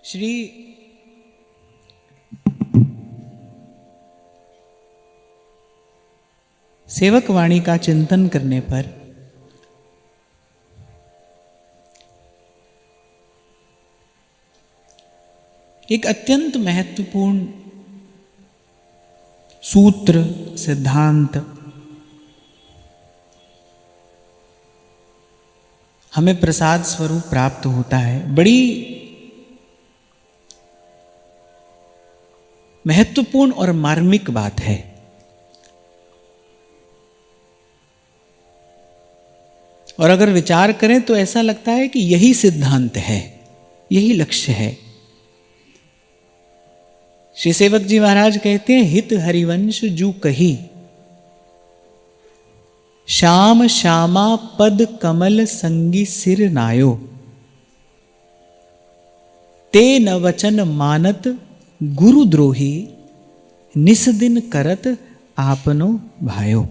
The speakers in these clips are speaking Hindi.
श्री सेवक वाणी का चिंतन करने पर एक अत्यंत महत्वपूर्ण सूत्र सिद्धांत हमें प्रसाद स्वरूप प्राप्त होता है। बड़ी महत्वपूर्ण और मार्मिक बात है। और अगर विचार करें तो ऐसा लगता है कि यही सिद्धांत है, यही लक्ष्य है। श्री सेवक जी महाराज कहते हैं, हित हरिवंश जू कही, श्याम श्यामा पद कमल संगी सिर नायो, ते न वचन मानत गुरुद्रोही, निस दिन करत आपनो भायो।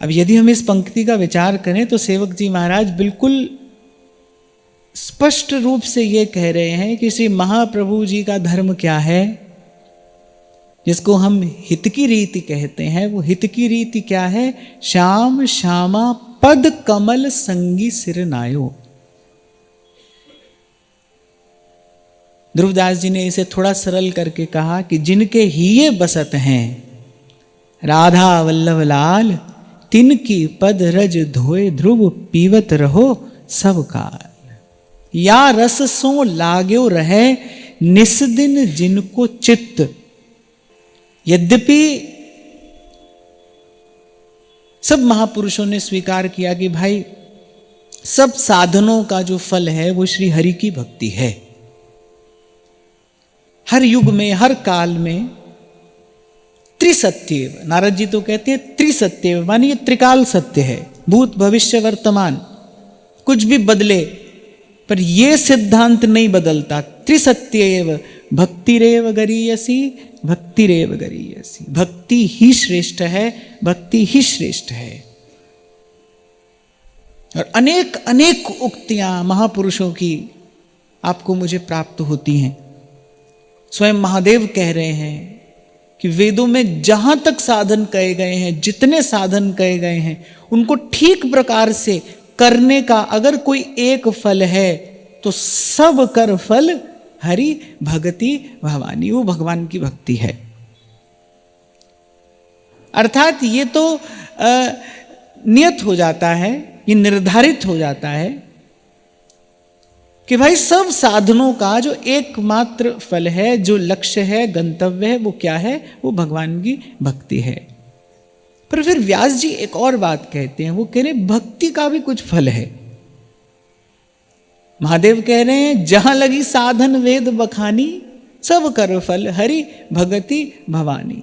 अब यदि हम इस पंक्ति का विचार करें तो सेवक जी महाराज बिल्कुल स्पष्ट रूप से ये कह रहे हैं कि श्री महाप्रभु जी का धर्म क्या है, जिसको हम हित की रीति कहते हैं। वो हित की रीति क्या है? श्याम श्यामा पद कमल संगी सिर नायो। ध्रुवदास जी ने इसे थोड़ा सरल करके कहा कि जिनके हिये बसत हैं राधा वल्लभ लाल, तिनकी पद रज धोए ध्रुव पीवत रहो सब काल। या रस सो लाग्यो रहे निस्दिन जिनको चित्त। यद्यपि सब महापुरुषों ने स्वीकार किया कि भाई सब साधनों का जो फल है वो श्री हरि की भक्ति है। हर युग में, हर काल में त्रिसत्येव, नारद जी तो कहते हैं त्रिसत्येव, मानिए त्रिकाल सत्य है, भूत भविष्य वर्तमान। कुछ भी बदले पर यह सिद्धांत नहीं बदलता। त्रिसत्येव भक्तिरेव गरीयसी, भक्तिरेव गरीयसी। भक्ति ही श्रेष्ठ है, भक्ति ही श्रेष्ठ है। और अनेक अनेक उक्तियां महापुरुषों की आपको मुझे प्राप्त होती हैं। स्वयं महादेव कह रहे हैं कि वेदों में जहां तक साधन कहे गए हैं, जितने साधन कहे गए हैं, उनको ठीक प्रकार से करने का अगर कोई एक फल है तो सब कर फल हरि भगति भवानी। वो भगवान की भक्ति है। अर्थात ये तो नियत हो जाता है, ये निर्धारित हो जाता है कि भाई सब साधनों का जो एकमात्र फल है, जो लक्ष्य है, गंतव्य है, वो क्या है? वो भगवान की भक्ति है। पर फिर व्यास जी एक और बात कहते हैं। वो कह रहे भक्ति का भी कुछ फल है। महादेव कह रहे हैं, जहां लगी साधन वेद बखानी, सब कर फल हरि भगति भवानी।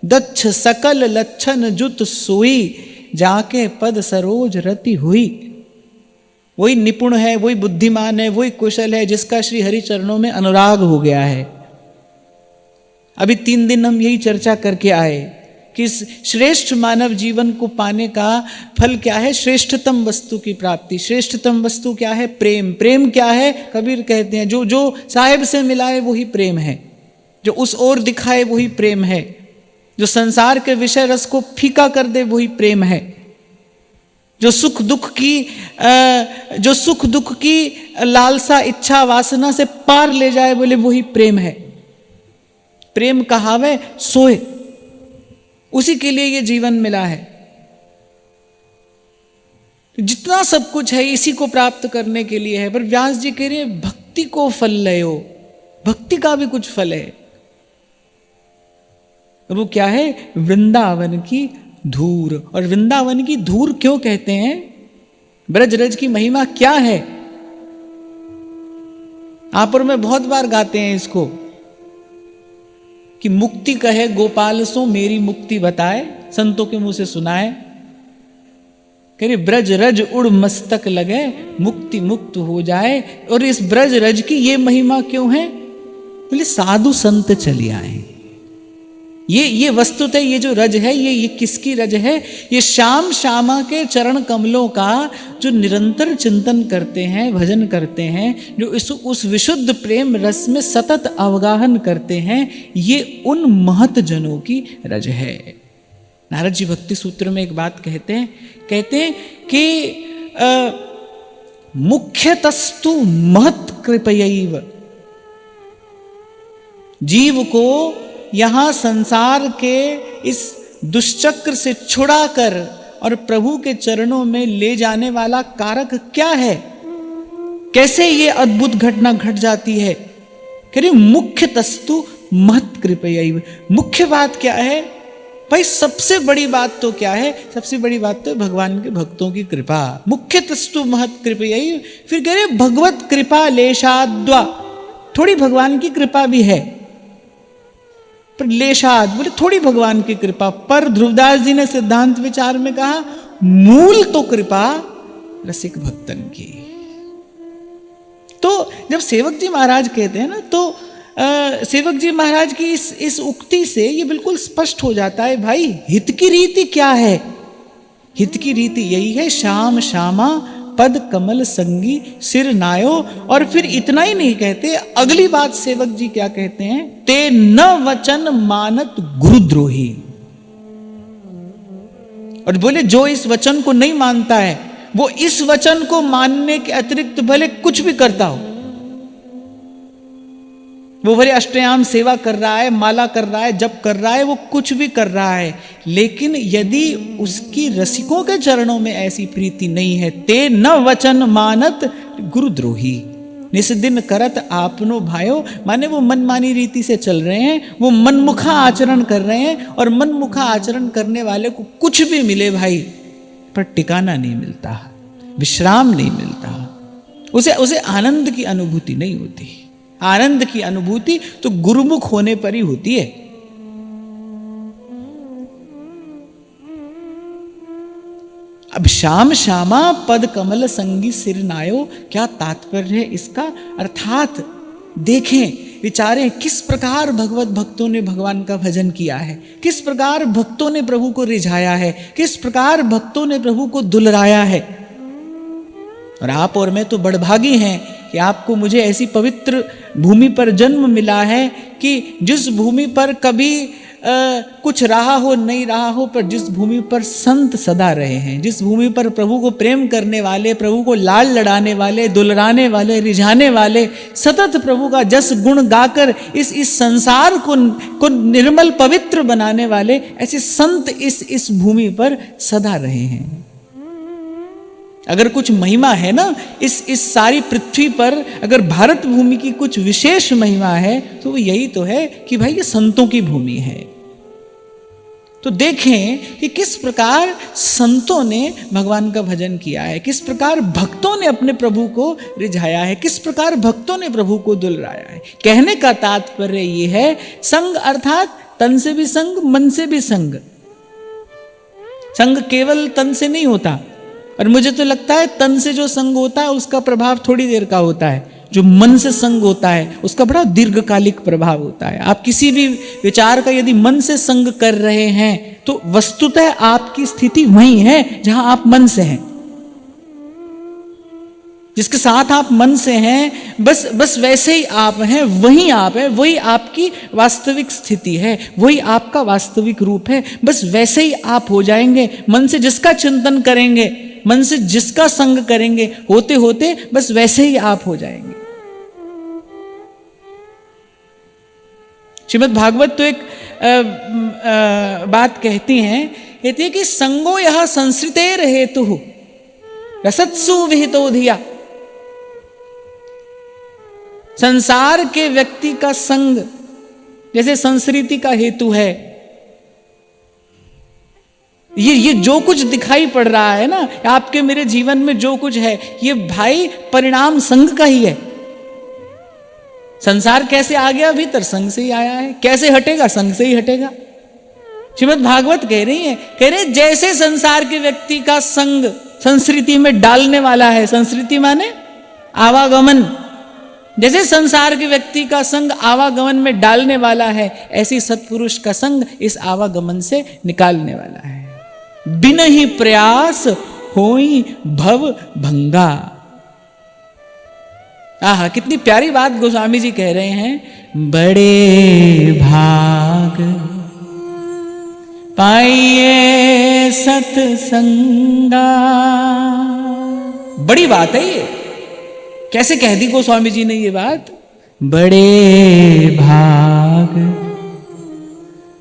दक्ष सकल लक्षण जुत सोई, जाके पद सरोज रति हुई। वही निपुण है, वही बुद्धिमान है, वही कुशल है जिसका श्री हरि चरणों में अनुराग हो गया है। अभी 3 दिन हम यही चर्चा करके आए कि श्रेष्ठ मानव जीवन को पाने का फल क्या है? श्रेष्ठतम वस्तु की प्राप्ति। श्रेष्ठतम वस्तु क्या है? प्रेम। प्रेम क्या है? कबीर कहते हैं, जो साहिब से मिलाए वही प्रेम है, जो उस ओर दिखाए वही प्रेम है, जो संसार के विषय रस को फीका कर दे वही प्रेम है, जो सुख दुख की लालसा इच्छा वासना से पार ले जाए, बोले वही प्रेम है। प्रेम कहावे सोए, उसी के लिए ये जीवन मिला है। जितना सब कुछ है इसी को प्राप्त करने के लिए है। पर व्यास जी कह रहे हैं भक्ति को फल लयो, भक्ति का भी कुछ फल है। वो क्या है? वृंदावन की धूर। और वृंदावन की धूर क्यों कहते हैं? ब्रजरज की महिमा क्या है? आप और मैं बहुत बार गाते हैं इसको कि मुक्ति कहे गोपाल सो मेरी मुक्ति बताए, संतों के मुंह से सुनाए। कह रहे ब्रज रज उड़ मस्तक लगे, मुक्ति मुक्त हो जाए। और इस ब्रज रज की ये महिमा क्यों है? बोले साधु संत चले आए। ये वस्तुतः ये जो रज है, ये किसकी रज है? ये श्याम श्यामा के चरण कमलों का जो निरंतर चिंतन करते हैं, भजन करते हैं, जो उस विशुद्ध प्रेम रस में सतत अवगाहन करते हैं, ये उन महत जनों की रज है। नारद जी भक्ति सूत्र में एक बात कहते हैं कि मुख्यतस्तु महत् कृपयैव, जीव को यहां संसार के इस दुष्चक्र से छुड़ाकर और प्रभु के चरणों में ले जाने वाला कारक क्या है? कैसे ये अद्भुत घटना घट जाती है? कह रहे मुख्य तस्तु महत् कृपयैव। मुख्य बात क्या है भाई? सबसे बड़ी बात तो क्या है? सबसे बड़ी बात तो भगवान के भक्तों की कृपा। मुख्य तस्तु महत् कृपयैव। फिर कह रहे भगवत कृपा लेशाद्वा, थोड़ी भगवान की कृपा भी है, पर लेशाद बोले थोड़ी भगवान की कृपा। पर ध्रुवदास जी ने सिद्धांत विचार में कहा मूल तो कृपा रसिक भक्तन की। तो जब सेवक जी महाराज कहते हैं ना, तो सेवक जी महाराज की इस उक्ति से ये बिल्कुल स्पष्ट हो जाता है भाई हित की रीति क्या है। हित की रीति यही है श्याम श्यामा पद कमल संगी सिर नायो। और फिर इतना ही नहीं कहते, अगली बात सेवक जी क्या कहते हैं? ते न वचन मानत गुरुद्रोही। और बोले जो इस वचन को नहीं मानता है वो इस वचन को मानने के अतिरिक्त भले कुछ भी करता हो, वो भले अष्टयाम सेवा कर रहा है, माला कर रहा है, जप कर रहा है, वो कुछ भी कर रहा है, लेकिन यदि उसकी रसिकों के चरणों में ऐसी प्रीति नहीं है, ते न वचन मानत गुरुद्रोही। निस्दिन करत आपनो भायो, माने वो मनमानी रीति से चल रहे हैं, वो मनमुखा आचरण कर रहे हैं, और मनमुखा आचरण करने वाले को कुछ भी मिले भाई, पर ठिकाना नहीं मिलता, विश्राम नहीं मिलता, उसे आनंद की अनुभूति नहीं होती। आनंद की अनुभूति तो गुरुमुख होने पर ही होती है। अब श्याम श्यामा पद कमल संगी सिर नायो, क्या तात्पर्य है इसका? अर्थात देखें, विचारें किस प्रकार भगवत भक्तों ने भगवान का भजन किया है, किस प्रकार भक्तों ने प्रभु को रिझाया है, किस प्रकार भक्तों ने प्रभु को दुलराया है। और आप और मैं तो बड़भागी हैं कि आपको मुझे ऐसी पवित्र भूमि पर जन्म मिला है कि जिस भूमि पर कभी कुछ रहा हो नहीं रहा हो, पर जिस भूमि पर संत सदा रहे हैं, जिस भूमि पर प्रभु को प्रेम करने वाले, प्रभु को लाल लड़ाने वाले, दुलराने वाले, रिझाने वाले, सतत प्रभु का जस गुण गाकर इस संसार को निर्मल पवित्र बनाने वाले ऐसे संत इस भूमि पर सदा रहे हैं। अगर कुछ महिमा है ना इस सारी पृथ्वी पर, अगर भारत भूमि की कुछ विशेष महिमा है तो वो यही तो है कि भाई ये संतों की भूमि है। तो देखें कि किस प्रकार संतों ने भगवान का भजन किया है, किस प्रकार भक्तों ने अपने प्रभु को रिझाया है, किस प्रकार भक्तों ने प्रभु को दुलराया है। कहने का तात्पर्य ये है, संग अर्थात तन से भी संग, मन से भी संग। संग केवल तन से नहीं होता, और मुझे तो लगता है तन से जो संग होता है उसका प्रभाव थोड़ी देर का होता है, जो मन से संग होता है उसका बड़ा दीर्घकालिक प्रभाव होता है। आप किसी भी विचार का यदि मन से संग कर रहे हैं तो वस्तुतः आपकी स्थिति वही है जहां आप मन से हैं। जिसके साथ आप मन से हैं बस वैसे ही आप हैं, वही आप है, वही आपकी वास्तविक स्थिति है, वही आपका वास्तविक रूप है। बस वैसे ही आप हो जाएंगे। मन से जिसका चिंतन करेंगे, मन से जिसका संग करेंगे, होते होते बस वैसे ही आप हो जाएंगे। श्रीमद् भागवत तो एक बात कहती है कि संगो यह संस्कृतेर हेतु रसत्सु विहितो धिया। संसार के व्यक्ति का संग जैसे संस्कृति का हेतु है। ये जो कुछ दिखाई पड़ रहा है ना आपके मेरे जीवन में, जो कुछ है ये भाई परिणाम संग का ही है। संसार कैसे आ गया भीतर, संग से ही आया है। कैसे हटेगा, संग से ही हटेगा। श्रीमद् भागवत कह रहे जैसे संसार के व्यक्ति का संग संस्कृति में डालने वाला है, संस्कृति माने आवागमन, जैसे संसार के व्यक्ति का संग आवागमन में डालने वाला है, ऐसी सत्पुरुष का संग इस आवागमन से निकालने वाला है। बिन ही प्रयास होई भव भंगा। आहा, कितनी प्यारी बात गोस्वामी जी कह रहे हैं। बड़े भाग पाइए सत्संगा। बड़ी बात है ये। कैसे कह दी गोस्वामी जी ने ये बात? बड़े भाग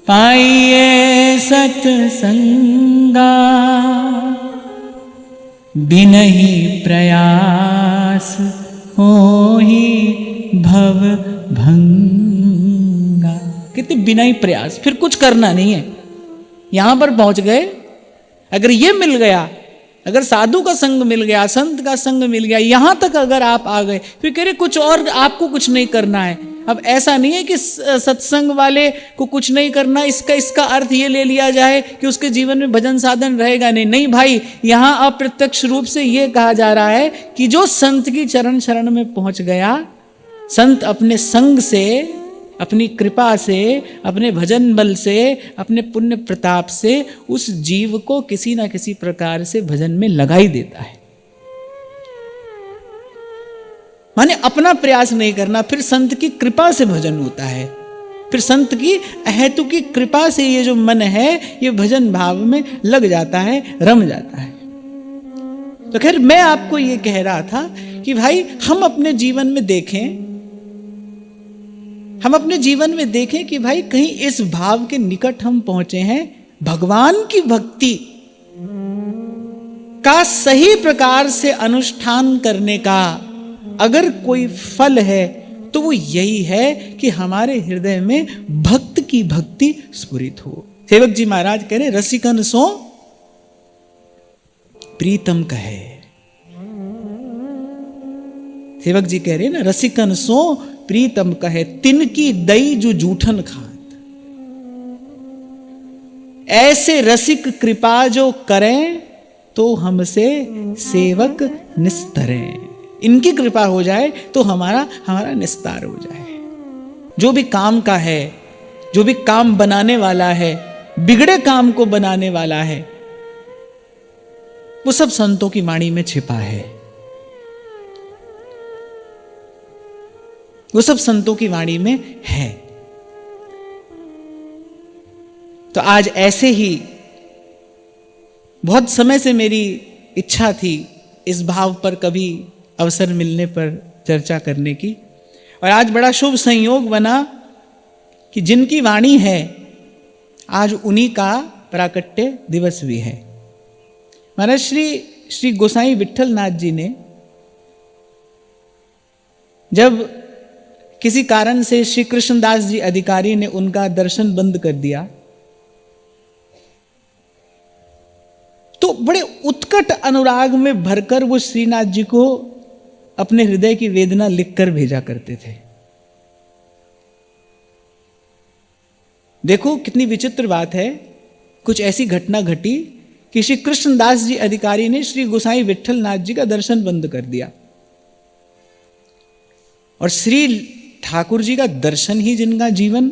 पाइए सत्संगा, बिन ही प्रयास हो ही भव भंगा। कितनी बिना ही प्रयास, फिर कुछ करना नहीं है। यहां पर पहुंच गए, अगर ये मिल गया, अगर साधु का संग मिल गया, संत का संग मिल गया, यहां तक अगर आप आ गए, फिर कह रहे कुछ और आपको कुछ नहीं करना है। अब ऐसा नहीं है कि सत्संग वाले को कुछ नहीं करना, इसका अर्थ ये ले लिया जाए कि उसके जीवन में भजन साधन रहेगा नहीं। नहीं भाई, यहां अप्रत्यक्ष रूप से ये कहा जा रहा है कि जो संत की चरण शरण में पहुंच गया, संत अपने संग से, अपनी कृपा से, अपने भजन बल से, अपने पुण्य प्रताप से उस जीव को किसी ना किसी प्रकार से भजन में लगा ही देता है। माने अपना प्रयास नहीं करना, फिर संत की कृपा से भजन होता है। फिर संत की अहेतु की कृपा से ये जो मन है, ये भजन भाव में लग जाता है, रम जाता है। तो खैर, मैं आपको ये कह रहा था कि भाई हम अपने जीवन में देखें, हम अपने जीवन में देखें कि भाई कहीं इस भाव के निकट हम पहुंचे हैं। भगवान की भक्ति का सही प्रकार से अनुष्ठान करने का अगर कोई फल है तो वो यही है कि हमारे हृदय में भक्त की भक्ति स्फुरित हो। सेवक जी महाराज कह रहे, रसिकन सो प्रीतम कहे। सेवक जी कह रहे ना, रसिकन सो प्रीतम कहे, तिनकी दई जो जूठन खात। ऐसे रसिक कृपा जो करें तो हमसे सेवक निस्तरें। इनकी कृपा हो जाए तो हमारा निस्तार हो जाए। जो भी काम का है, जो भी काम बनाने वाला है, बिगड़े काम को बनाने वाला है, वो सब संतों की वाणी में छिपा है। वो सब संतों की वाणी में है। तो आज ऐसे ही बहुत समय से मेरी इच्छा थी इस भाव पर कभी अवसर मिलने पर चर्चा करने की, और आज बड़ा शुभ संयोग बना कि जिनकी वाणी है आज उन्हीं का प्राकट्य दिवस भी है। महाराज श्री गोसाई विट्ठल नाथ जी ने जब किसी कारण से श्री कृष्णदास जी अधिकारी ने उनका दर्शन बंद कर दिया, तो बड़े उत्कट अनुराग में भरकर वो श्रीनाथ जी को अपने हृदय की वेदना लिखकर भेजा करते थे। देखो कितनी विचित्र बात है। कुछ ऐसी घटना घटी कि श्री कृष्णदास जी अधिकारी ने श्री गोसाई विट्ठल नाथ जी का दर्शन बंद कर दिया, और श्री ठाकुर जी का दर्शन ही जिनका जीवन,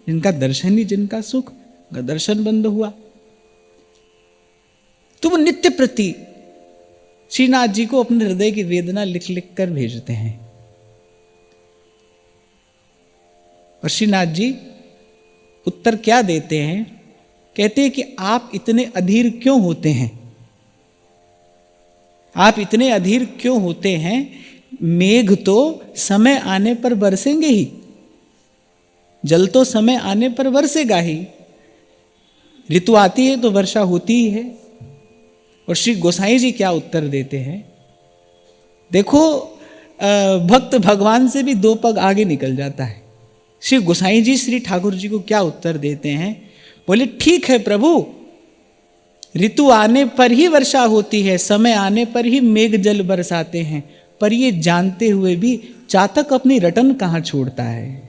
जिनका दर्शन ही जिनका सुख, का दर्शन बंद हुआ। तो वो नित्य प्रति श्रीनाथ जी को अपने हृदय की वेदना लिख लिख कर भेजते हैं, और श्रीनाथ जी उत्तर क्या देते हैं? कहते हैं कि आप इतने अधीर क्यों होते हैं? आप इतने अधीर क्यों होते हैं? मेघ तो समय आने पर बरसेंगे ही, जल तो समय आने पर बरसेगा ही, ऋतु आती है तो वर्षा होती ही है। और श्री गोसाई जी क्या उत्तर देते हैं? देखो, भक्त भगवान से भी दो पग आगे निकल जाता है। श्री गोसाई जी श्री ठाकुर जी को क्या उत्तर देते हैं? बोले, ठीक है प्रभु, ऋतु आने पर ही वर्षा होती है, समय आने पर ही मेघ जल बरसाते हैं, पर ये जानते हुए भी चातक अपनी रटन कहाँ छोड़ता है।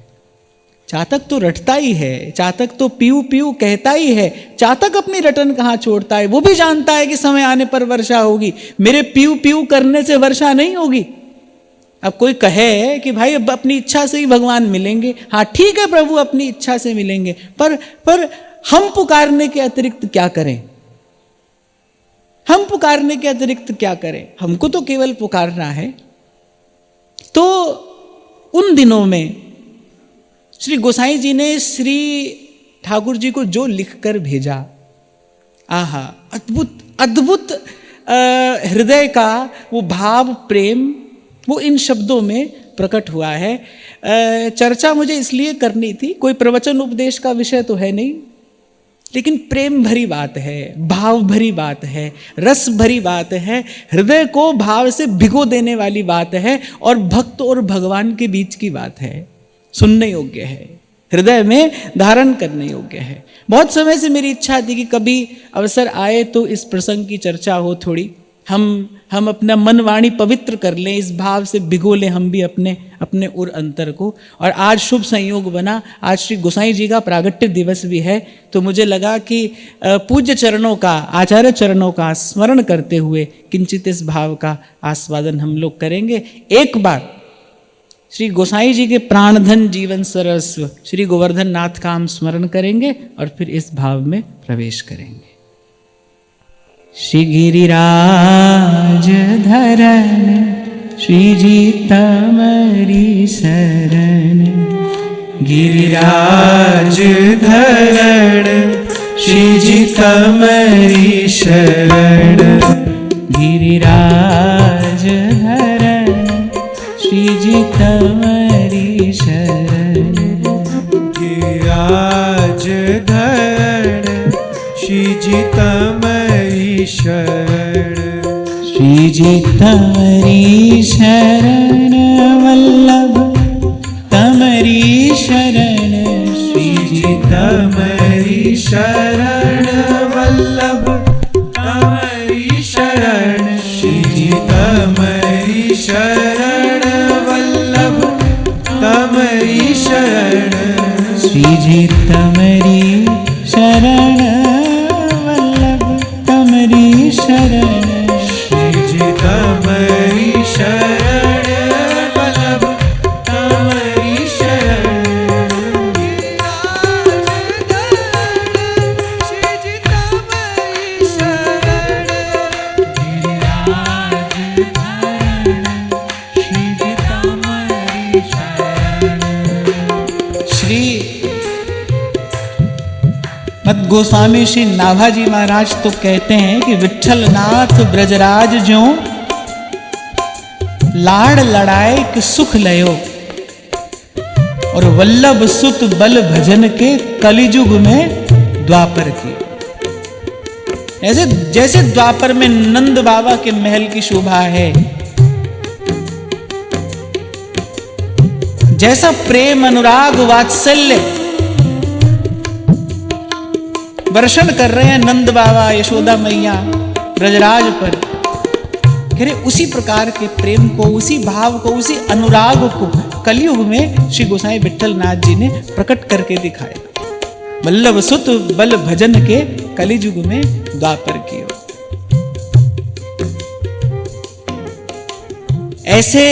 चातक तो रटता ही है, चातक तो पीऊ पीऊ कहता ही है, चातक अपनी रटन कहाँ छोड़ता है। वो भी जानता है कि समय आने पर वर्षा होगी, मेरे पीऊ पीऊ करने से वर्षा नहीं होगी। अब कोई कहे कि भाई अब अपनी इच्छा से ही भगवान मिलेंगे, हाँ ठीक है प्रभु अपनी इच्छा से मिलेंगे, पर हम पुकारने के अतिरिक्त क्या करें? हम पुकारने के अतिरिक्त क्या करें? हमको तो केवल पुकारना है। तो उन दिनों में श्री गोसाई जी ने श्री ठाकुर जी को जो लिखकर भेजा, आहा अद्भुत अद्भुत हृदय का वो भाव प्रेम, वो इन शब्दों में प्रकट हुआ है। चर्चा मुझे इसलिए करनी थी, कोई प्रवचन उपदेश का विषय तो है नहीं, लेकिन प्रेम भरी बात है, भाव भरी बात है, रस भरी बात है, हृदय को भाव से भिगो देने वाली बात है, और भक्त और भगवान के बीच की बात है, सुनने योग्य है, हृदय में धारण करने योग्य है। बहुत समय से मेरी इच्छा थी कि कभी अवसर आए तो इस प्रसंग की चर्चा हो, थोड़ी हम अपना मन वाणी पवित्र कर लें, इस भाव से भिगो लें हम भी अपने उर अंतर को। और आज शुभ संयोग बना, आज श्री गोसाई जी का प्रागट्य दिवस भी है, तो मुझे लगा कि पूज्य चरणों का, आचार्य चरणों का स्मरण करते हुए किंचित इस भाव का आस्वादन हम लोग करेंगे। एक बार श्री गोसाई जी के प्राणधन जीवन सरस्व श्री गोवर्धन नाथ का हम स्मरण करेंगे और फिर इस भाव में प्रवेश करेंगे। श्री गिरिराज धरण श्री जी तमरी शरण, गिरिराज धरण श्री जी तमरी शरण, गिरिराज धरण श्री जी तमरी शरण, गिरिराज धरण श्री जी तमरी शरण, श्री जी तमरी शरण वल्लभ तमरी शरण, श्री जी तमरी शरण वल्लभ तमरी शरण, श्री जी तमरी शरण वल्लभ तमरी शरण, श्री जी तमरी शरण वल्लभ तमरी शरण, श्री जी तमरी शरण वल्लभ तमरी शरण, श्री जी तमरी शरण, श्री जी तमरी शरण। श्री मद गोस्वामी श्री नाभाजी महाराज तो कहते हैं कि विठ्ठल नाथ ब्रजराज ज्यों लाड़ लड़ाए कि सुख लयो, और वल्लभ सुत बल भजन के कलिजुग में द्वापर की। ऐसे जैसे द्वापर में नंद बाबा के महल की शोभा है, जैसा प्रेम अनुराग वात्सल्य वर्षण कर रहे हैं नंद बाबा यशोदा मैया ब्रजराज पर, कह रहे उसी प्रकार के प्रेम को, उसी भाव को, उसी अनुराग को कलयुग में श्री गोसाई विठ्ठल नाथ जी ने प्रकट करके दिखाया। वल्लभ सुत बल भजन के कलियुग में द्वापर कियो। ऐसे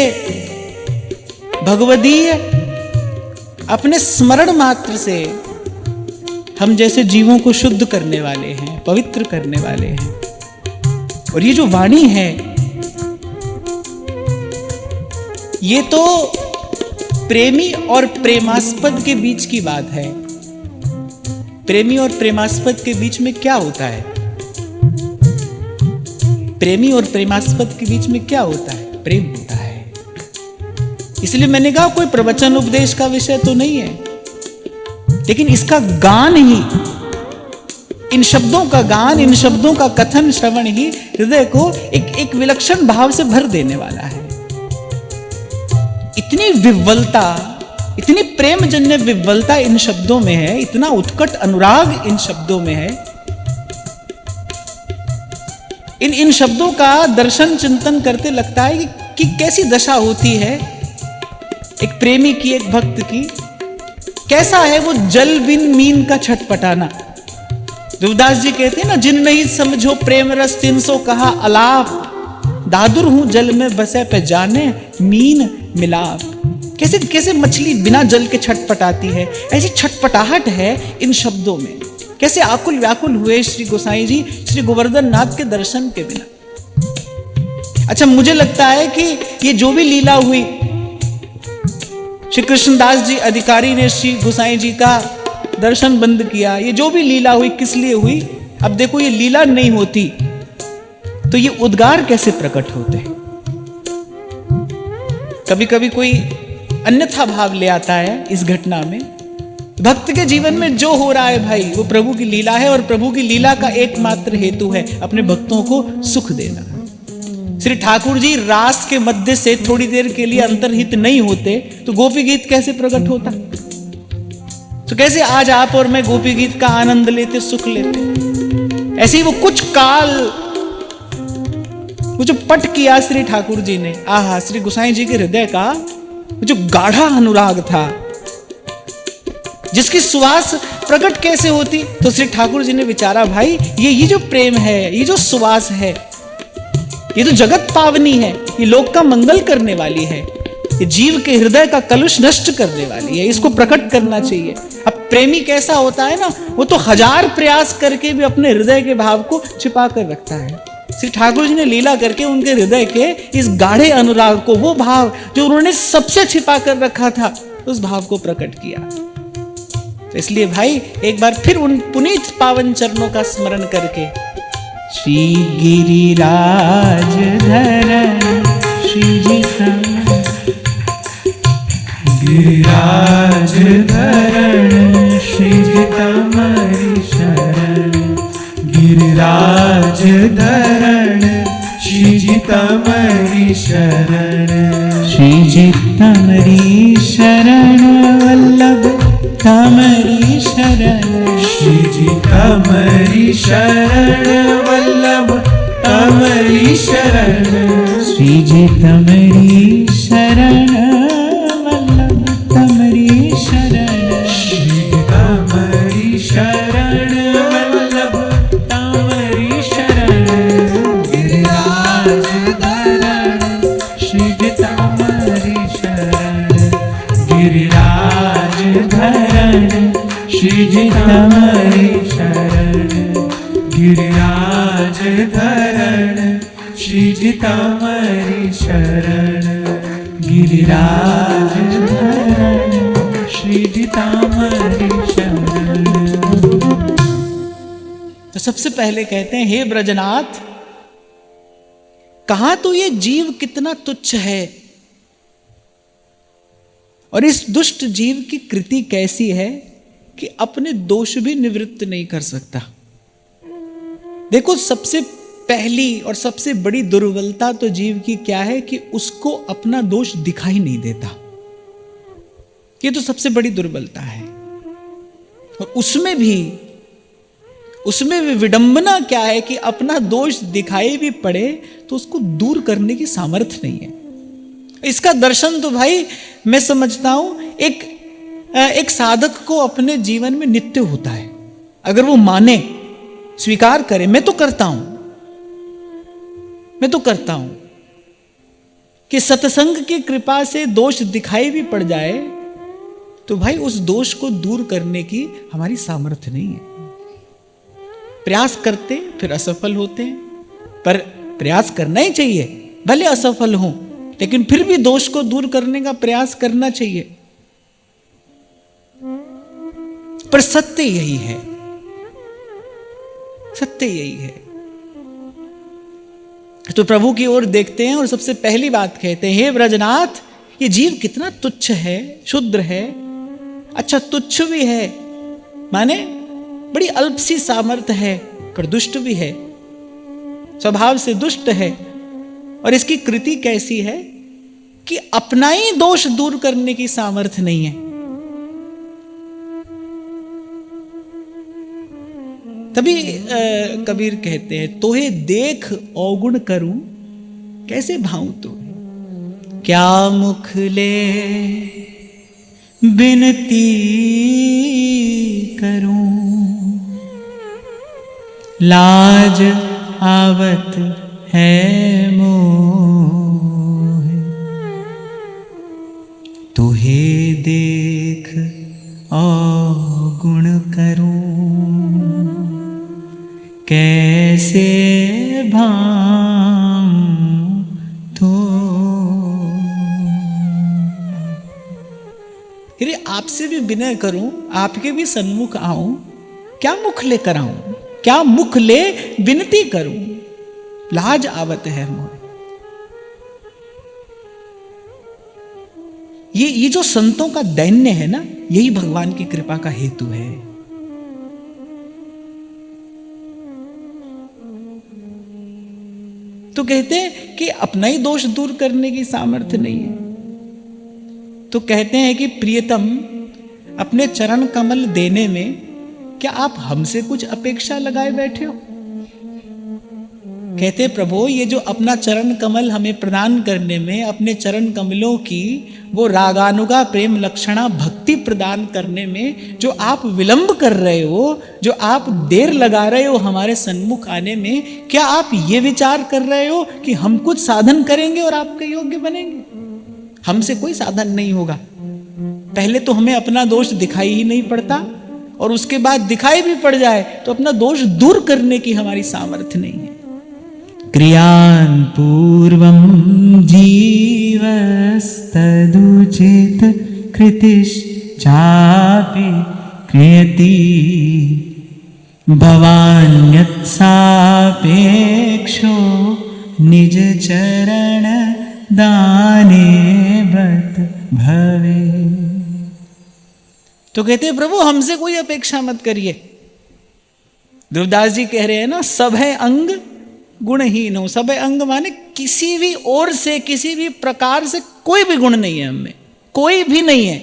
भगवदीय अपने स्मरण मात्र से हम जैसे जीवों को शुद्ध करने वाले हैं, पवित्र करने वाले हैं। और ये जो वाणी है, ये तो प्रेमी और प्रेमास्पद के बीच की बात है। प्रेमी और प्रेमास्पद के बीच में क्या होता है? प्रेमी और प्रेमास्पद के बीच में क्या होता है? प्रेम होता है। इसलिए मैंने कहा कोई प्रवचन उपदेश का विषय तो नहीं है, लेकिन इसका गान ही, इन शब्दों का गान, इन शब्दों का कथन श्रवण ही हृदय को एक विलक्षण भाव से भर देने वाला है। इतनी विह्वलता, इतनी प्रेमजन्य विह्वलता इन शब्दों में है, इतना उत्कट अनुराग इन शब्दों में है। इन शब्दों का दर्शन चिंतन करते लगता है कि कैसी दशा होती है एक प्रेमी की, एक भक्त की। कैसा है वो जल बिन मीन का छटपटाना। देवदास जी कहते हैं ना, जिन नहीं समझो प्रेम रस 300 कहा अलाप, दादुर हूं जल में बसे पे जाने मीन मिलाप। कैसे कैसे मछली बिना जल के छटपटाती है, ऐसी छटपटाहट है इन शब्दों में। कैसे आकुल व्याकुल हुए श्री गोसाई जी श्री गोवर्धन नाथ के दर्शन के बिना। अच्छा, मुझे लगता है कि ये जो भी लीला हुई, श्री कृष्णदास जी अधिकारी ने श्री गोसाई जी का दर्शन बंद किया, ये जो भी लीला हुई किस लिए हुई? अब देखो, ये लीला नहीं होती तो ये उद्गार कैसे प्रकट होते? कभी कभी कोई अन्यथा भाव ले आता है इस घटना में। भक्त के जीवन में जो हो रहा है भाई, वो प्रभु की लीला है, और प्रभु की लीला का एकमात्र हेतु है अपने भक्तों को सुख देना। श्री ठाकुर जी रास के मध्य से थोड़ी देर के लिए अंतर्हित नहीं होते तो गोपी गीत कैसे प्रकट होता? तो कैसे आज आप और मैं गोपी गीत का आनंद लेते, सुख लेते? ऐसे ही वो कुछ काल वो जो पट किया श्री ठाकुर जी ने, आहा, श्री गोसाई जी के हृदय का जो गाढ़ा अनुराग था, जिसकी सुवास प्रकट कैसे होती? तो श्री ठाकुर जी ने विचारा, भाई ये जो प्रेम है, ये जो सुवास है, ये तो जगत पावनी है, ये लोक का मंगल करने वाली है, ये जीव के हृदय का कलुष नष्ट करने वाली है, इसको प्रकट करना चाहिए। अब प्रेमी कैसा होता है ना, वो तो हजार प्रयास करके भी अपने हृदय के भाव को छिपा कर रखता है। श्री ठाकुर जी ने लीला करके उनके हृदय के इस गाढ़े अनुराग को, वो भाव जो उन्होंने सबसे छिपा कर रखा था, उस भाव को प्रकट किया। तो इसलिए भाई एक बार फिर उन पुनीत पावन चरणों का स्मरण करके, श्री गिरिराज धरण श्रीजिता, गिरिराज धरण श्रीजिता मरी शरण, गिरिराज धरण श्रीजिता मरी शरण, श्रीजिता मरी शरण वल्लभ तमरी शरण, श्रीजिता मरी शरण वल्लभ तमरी शरण, श्रीजिता मरी शरण वल्लभ तमरी शरण, श्रीजिता मरी शरण वल्लभ तमरी शरण, गिरिराज धरण श्रीजिता मरी शरण, गिरिराज धरण श्रीजिता मरी शरण, गिरिराज धरण श्रीजिता मरी शरण, गिरिराज धरण श्रीजिता मरी शरण। तो सबसे पहले कहते हैं, हे ब्रजनाथ, कहा तो ये जीव कितना तुच्छ है, और इस दुष्ट जीव की कृति कैसी है कि अपने दोष भी निवृत्त नहीं कर सकता। देखो, सबसे पहली और सबसे बड़ी दुर्बलता तो जीव की क्या है कि उसको अपना दोष दिखाई नहीं देता। ये तो सबसे बड़ी दुर्बलता है। और उसमें भी विडंबना क्या है कि अपना दोष दिखाई भी पड़े तो उसको दूर करने की सामर्थ्य नहीं है। इसका दर्शन तो भाई मैं समझता हूं एक साधक को अपने जीवन में नित्य होता है। अगर वो माने, स्वीकार करे, मैं तो करता हूं कि सत्संग की कृपा से दोष दिखाई भी पड़ जाए तो भाई उस दोष को दूर करने की हमारी सामर्थ्य नहीं है। प्रयास करते फिर असफल होते हैं, पर प्रयास करना ही चाहिए, भले असफल हो, लेकिन फिर भी दोष को दूर करने का प्रयास करना चाहिए। पर सत्य यही है, सत्य यही है। तो प्रभु की ओर देखते हैं और सबसे पहली बात कहते हैं, हे ब्रजनाथ, ये जीव कितना तुच्छ है, क्षुद्र है। अच्छा, तुच्छ भी है माने बड़ी अल्प सी सामर्थ्य है, पर दुष्ट भी है, स्वभाव से दुष्ट है। और इसकी कृति कैसी है कि अपना ही दोष दूर करने की सामर्थ्य नहीं है। तभी कबीर कहते हैं, तोहे देख अवगुण करूं कैसे भाऊं तो, क्या मुख ले बिनती करूं, लाज आवत है मोह तुहे देख अवगुण करूं, कैसे भाऊं तो। यदि आपसे भी विनय करूं, आपके भी सन्मुख आऊं, क्या मुख लेकर आऊं, क्या मुख ले विनती करूं, लाज आवत है मोहे। ये जो संतों का दैन्य है ना, यही भगवान की कृपा का हेतु है। तो कहते हैं कि अपना ही दोष दूर करने की सामर्थ्य नहीं है, तो कहते हैं कि प्रियतम, अपने चरण कमल देने में क्या आप हमसे कुछ अपेक्षा लगाए बैठे हो? कहते प्रभु, ये जो अपना चरण कमल हमें प्रदान करने में, अपने चरण कमलों की वो रागानुगा प्रेम लक्षणा भक्ति प्रदान करने में जो आप विलंब कर रहे हो, जो आप देर लगा रहे हो हमारे सन्मुख आने में, क्या आप ये विचार कर रहे हो कि हम कुछ साधन करेंगे और आपके योग्य बनेंगे? हमसे कोई साधन नहीं होगा। पहले तो हमें अपना दोष दिखाई ही नहीं पड़ता, और उसके बाद दिखाई भी पड़ जाए तो अपना दोष दूर करने की हमारी सामर्थ्य नहीं है। क्रियान पूर्वं जीवस्तदुचित कृतिश्चापि क्रियति, भवान्यत्सापेक्षो निज चरण दाने बत भवे। तो कहते हैं प्रभु, हमसे कोई अपेक्षा मत करिए। ध्रुवदास जी कह रहे हैं ना, सब है अंग गुणहीन हो। सब है अंग माने किसी भी ओर से, किसी भी प्रकार से कोई भी गुण नहीं है हमें, कोई भी नहीं है।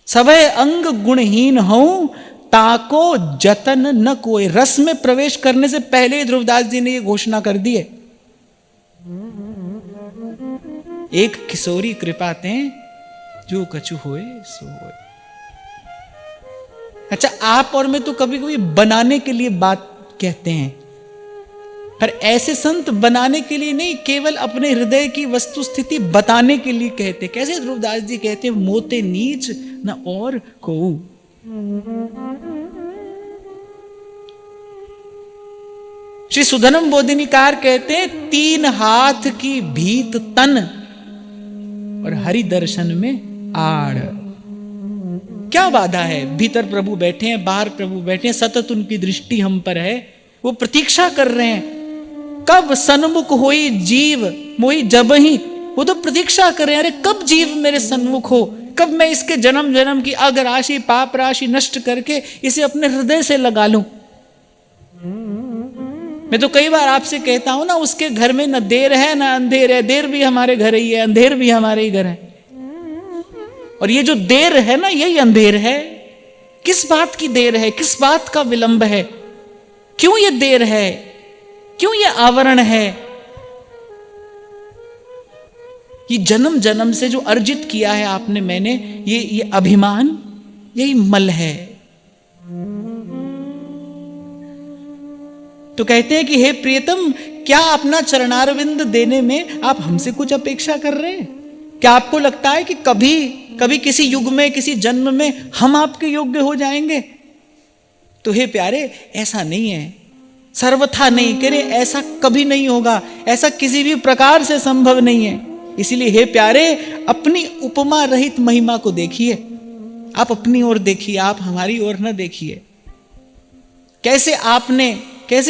सब है अंग गुणहीन हो, ताको जतन न कोई। रस में प्रवेश करने से पहले ही ध्रुवदास जी ने ये घोषणा कर दी है, एक किशोरी कृपाते जो कछु होए सो होए। अच्छा, आप और मैं तो कभी कभी बनाने के लिए बात कहते हैं, पर ऐसे संत बनाने के लिए नहीं, केवल अपने हृदय की वस्तु स्थिति बताने के लिए कहते। कैसे ध्रुवदास जी कहते हैं, मोते नीच न और को। श्री सुधनम बोधिनीकार कहते हैं, 3 हाथ की भीत तन और हरि दर्शन में आड़। क्या बाधा है? भीतर प्रभु बैठे हैं, बाहर प्रभु बैठे हैं, सतत उनकी दृष्टि हम पर है। वो प्रतीक्षा कर रहे हैं, कब सन्मुख होई जीव मोई जब ही। वो तो प्रतीक्षा कर रहे हैं, अरे कब जीव मेरे सन्मुख हो, कब मैं इसके जन्म जन्म की अग राशि पाप राशि नष्ट करके इसे अपने हृदय से लगा लूं। मैं तो कई बार आपसे कहता हूं ना, उसके घर में न देर है न अंधेर है। देर भी हमारे घर ही है, अंधेर भी हमारे ही घर है। और ये जो देर है ना, यही अंधेर है। किस बात की देर है, किस बात का विलंब है, क्यों ये देर है, क्यों ये आवरण है? ये जन्म जन्म से जो अर्जित किया है आपने, मैंने, ये अभिमान, यही मल है। तो कहते हैं कि हे प्रियतम, क्या अपना चरणारविंद देने में आप हमसे कुछ अपेक्षा कर रहे हैं? क्या आपको लगता है कि कभी किसी युग में, किसी जन्म में हम आपके योग्य हो जाएंगे? तो हे प्यारे, ऐसा नहीं है, सर्वथा नहीं करे, ऐसा कभी नहीं होगा, ऐसा किसी भी प्रकार से संभव नहीं है। इसलिए हे प्यारे, अपनी उपमा रहित महिमा को देखिए। आप अपनी ओर देखिए, आप हमारी ओर न देखिए। कैसे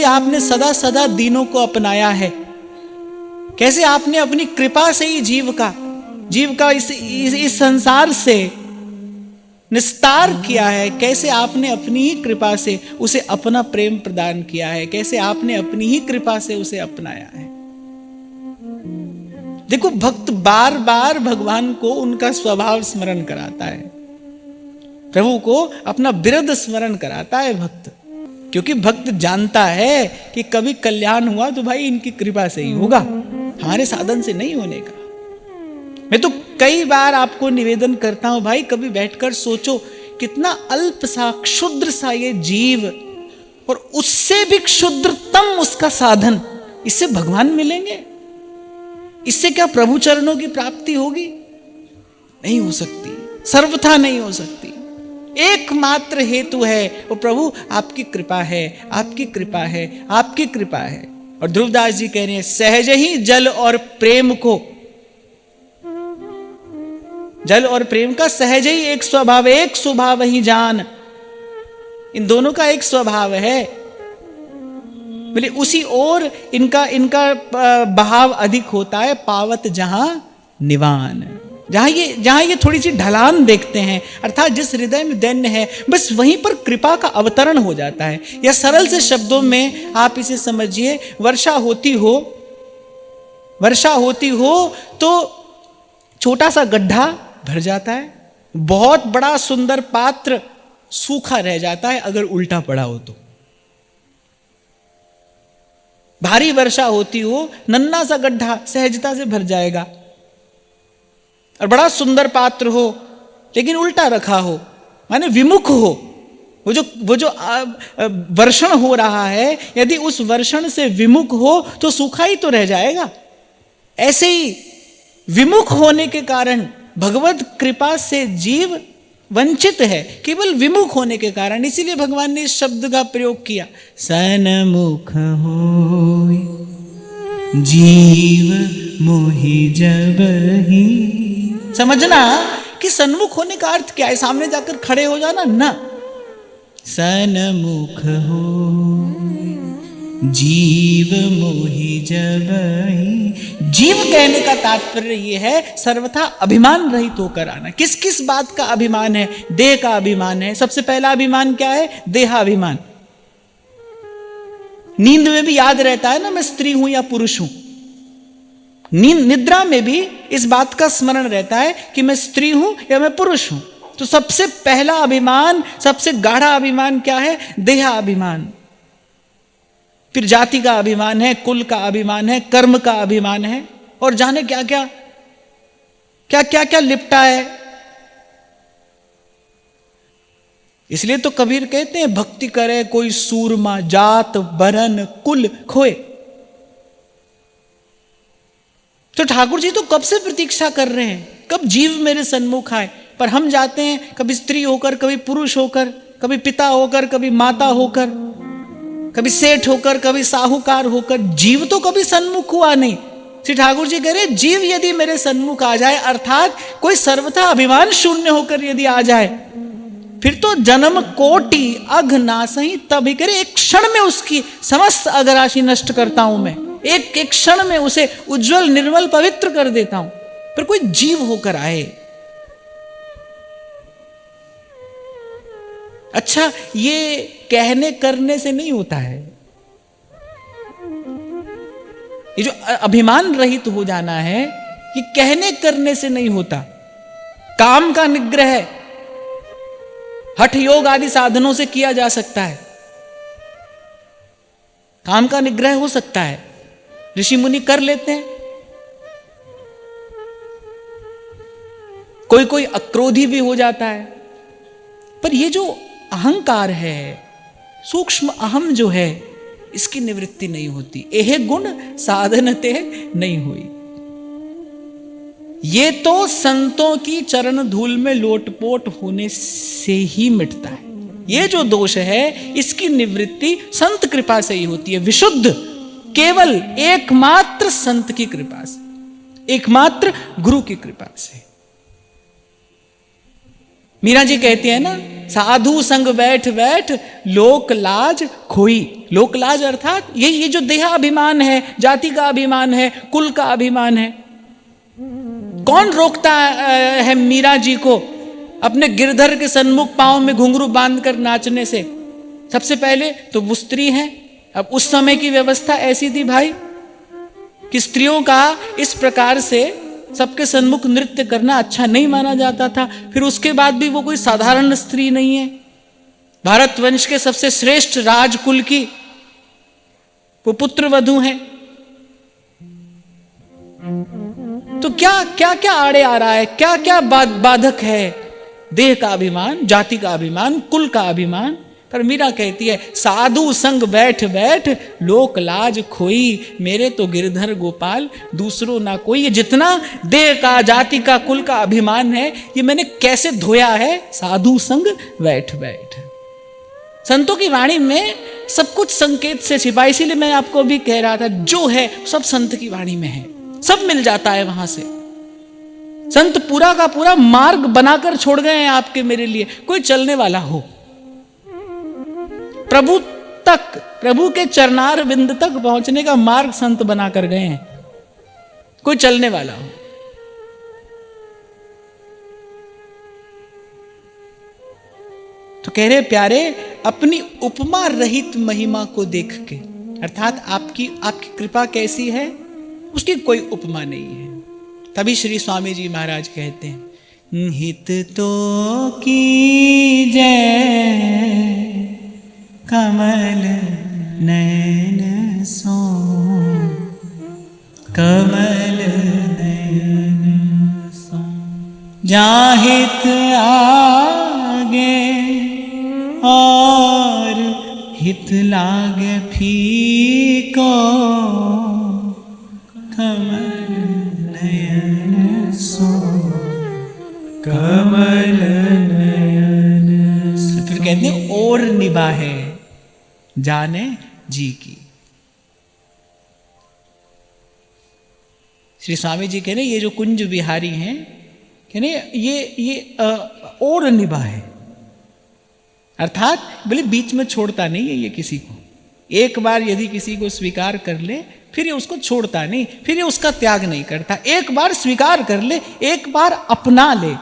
आपने सदा सदा दीनों को अपनाया है, कैसे आपने अपनी कृपा से ही जीव का इस संसार से निस्तार किया है, कैसे आपने अपनी ही कृपा से उसे अपना प्रेम प्रदान किया है, कैसे आपने अपनी ही कृपा से उसे अपनाया है। देखो, भक्त बार बार भगवान को उनका स्वभाव स्मरण कराता है, प्रभु को अपना विरध स्मरण कराता है भक्त। क्योंकि भक्त जानता है कि कभी कल्याण हुआ तो भाई इनकी कृपा से ही होगा, हमारे साधन से नहीं होने का। मैं तो कई बार आपको निवेदन करता हूं, भाई कभी बैठकर सोचो, कितना अल्प सा क्षुद्र सा ये जीव, और उससे भी क्षुद्रतम उसका साधन, इससे भगवान मिलेंगे? इससे क्या प्रभु चरणों की प्राप्ति होगी? नहीं हो सकती, सर्वथा नहीं हो सकती। एकमात्र हेतु है वो प्रभु आपकी कृपा है, आपकी कृपा है, आपकी कृपा है। और ध्रुवदास जी कह रहे हैं सहज ही जल और प्रेम को, जल और प्रेम का सहज ही एक स्वभाव, एक स्वभाव ही जान, इन दोनों का एक स्वभाव है। बोले उसी ओर इनका बहाव अधिक होता है, पावत जहां निवान, जहां ये थोड़ी सी ढलान देखते हैं, अर्थात जिस हृदय में दैन्य है, बस वहीं पर कृपा का अवतरण हो जाता है। या सरल से शब्दों में आप इसे समझिए, वर्षा होती हो तो छोटा सा गड्ढा भर जाता है, बहुत बड़ा सुंदर पात्र सूखा रह जाता है अगर उल्टा पड़ा हो तो। भारी वर्षा होती हो, नन्हा सा गड्ढा सहजता से भर जाएगा, और बड़ा सुंदर पात्र हो लेकिन उल्टा रखा हो, माने विमुख हो, वो जो वर्षण हो रहा है, यदि उस वर्षण से विमुख हो तो सूखा ही तो रह जाएगा। ऐसे ही विमुख होने के कारण भगवत कृपा से जीव वंचित है, केवल विमुख होने के कारण। इसीलिए भगवान ने इस शब्द का प्रयोग किया, सन्मुख होय जीव मोहि जबहि। समझना कि सन्मुख होने का अर्थ क्या है, सामने जाकर खड़े हो जाना ना। सन्मुख होय जीव मोहि जबहि। जीव कहने का तात्पर्य यह है सर्वथा अभिमान रहित होकर आना। किस किस बात का अभिमान है? देह का अभिमान है। सबसे पहला अभिमान क्या है? देहाभिमान। नींद में भी याद रहता है ना, मैं स्त्री हूं या पुरुष हूं। निद्रा में भी इस बात का स्मरण रहता है कि मैं स्त्री हूं या मैं पुरुष हूं। तो सबसे पहला अभिमान, सबसे गाढ़ा अभिमान क्या है? देहाभिमान। फिर जाति का अभिमान है, कुल का अभिमान है, कर्म का अभिमान है, और जाने क्या क्या लिपटा है। इसलिए तो कबीर कहते हैं, भक्ति करे कोई सूरमा, जात बरन कुल खोए। तो ठाकुर जी तो कब से प्रतीक्षा कर रहे हैं, कब जीव मेरे सन्मुख आए, पर हम जाते हैं कभी स्त्री होकर, कभी पुरुष होकर, कभी पिता होकर, कभी माता होकर, कभी सेठ होकर, कभी साहूकार होकर। जीव तो कभी सन्मुख हुआ नहीं। श्री ठाकुर जी कह रहे जीव यदि मेरे सन्मुख आ जाए, अर्थात कोई सर्वथा अभिमान शून्य होकर यदि आ जाए, फिर तो जन्म कोटि अघ नासही। तभी कह रहे एक क्षण में उसकी समस्त अघराशि नष्ट करता हूं मैं, एक एक क्षण में उसे उज्जवल निर्मल पवित्र कर देता हूं। पर कोई जीव होकर आए। अच्छा, ये कहने करने से नहीं होता है। ये जो अभिमान रहित हो जाना है, ये कहने करने से नहीं होता। काम का निग्रह हठ योग आदि साधनों से किया जा सकता है। काम का निग्रह हो सकता है, ऋषि मुनि कर लेते हैं। कोई कोई अक्रोधी भी हो जाता है। पर ये जो अहंकार है, सूक्ष्म अहम जो है, इसकी निवृत्ति नहीं होती। एह गुण साधनते नहीं हुई। ये तो संतों की चरण धूल में लोटपोट होने से ही मिटता है। ये जो दोष है, इसकी निवृत्ति संत कृपा से ही होती है, विशुद्ध, केवल एकमात्र संत की कृपा से, एकमात्र गुरु की कृपा से। मीरा जी कहती है ना, साधु संग बैठ बैठ लोक लाज खोई। लोक लाज अर्थात ये जो देहाभिमान है, जाति का अभिमान है, कुल का अभिमान है। कौन रोकता है मीरा जी को अपने गिरधर के सन्मुख पांव में घुंघरू बांधकर नाचने से? सबसे पहले तो वो स्त्री है। अब उस समय की व्यवस्था ऐसी थी भाई कि स्त्रियों का इस प्रकार से सबके सन्मुख नृत्य करना अच्छा नहीं माना जाता था। फिर उसके बाद भी वो कोई साधारण स्त्री नहीं है, भारत वंश के सबसे श्रेष्ठ राजकुल की वो पुत्र वधू है। तो क्या क्या क्या आड़े आ रहा है, क्या क्या बाधक है? देह का अभिमान, जाति का अभिमान, कुल का अभिमान, पर मीरा कहती है साधु संग बैठ बैठ लोक लाज खोई, मेरे तो गिरधर गोपाल दूसरों ना कोई। ये जितना देह का, जाति का, कुल का अभिमान है, ये मैंने कैसे धोया है साधु संग बैठ बैठ। संतों की वाणी में सब कुछ संकेत से छिपा, इसीलिए मैं आपको अभी कह रहा था जो है सब संत की वाणी में है, सब मिल जाता है वहां से। संत पूरा का पूरा मार्ग बनाकर छोड़ गए हैं आपके मेरे लिए। कोई चलने वाला हो प्रभु तक, प्रभु के चरणार बिंद तक पहुंचने का मार्ग संत बना कर गए हैं, कोई चलने वाला हो। तो कह रहे प्यारे अपनी उपमा रहित महिमा को देख के, अर्थात आपकी कृपा कैसी है उसकी कोई उपमा नहीं है। तभी श्री स्वामी जी महाराज कहते हैं हित तो की जय कमल नयन सो, कमल नयन सो, जाहित आगे और हित लागे फीको, कमल नयन सो, कमल नयन सो। फिर कहते हैं और निभाए जाने जी की। श्री स्वामी जी कह रहे ये जो कुंज बिहारी हैं, कह रहे ये और निभा है, अर्थात बोले बीच में छोड़ता नहीं है ये किसी को। एक बार यदि किसी को स्वीकार कर ले फिर ये उसको छोड़ता नहीं, फिर ये उसका त्याग नहीं करता। एक बार स्वीकार कर ले, एक बार अपना ले।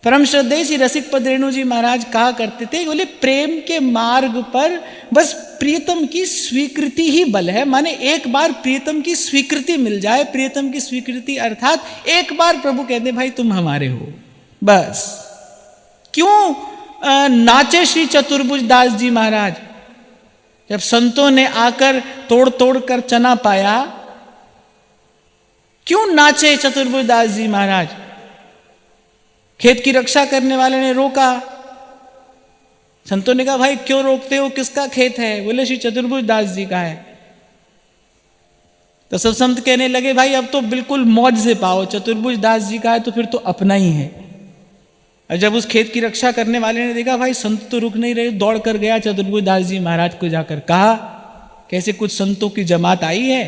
परम श्रद्धेय श्री रसिक पद रेणु जी महाराज कहा करते थे, बोले प्रेम के मार्ग पर बस प्रियतम की स्वीकृति ही बल है। माने एक बार प्रियतम की स्वीकृति मिल जाए, प्रियतम की स्वीकृति अर्थात एक बार प्रभु कहते भाई तुम हमारे हो, बस। क्यों नाचे श्री चतुर्भुज दास जी महाराज, जब संतों ने आकर तोड़ तोड़ कर चना पाया, क्यों नाचे चतुर्भुज दास जी महाराज? खेत की रक्षा करने वाले ने रोका, संतों ने कहा भाई क्यों रोकते हो, किसका खेत है? बोले श्री चतुर्भुज दास जी का है। तो सब संत कहने लगे भाई अब तो बिल्कुल मौज से पाओ, चतुर्भुज दास जी का है तो फिर तो अपना ही है। और जब उस खेत की रक्षा करने वाले ने देखा भाई संत तो रुक नहीं रहे, दौड़ कर गया चतुर्भुज दास जी महाराज को जाकर कहा कैसे कुछ संतों की जमात आई है,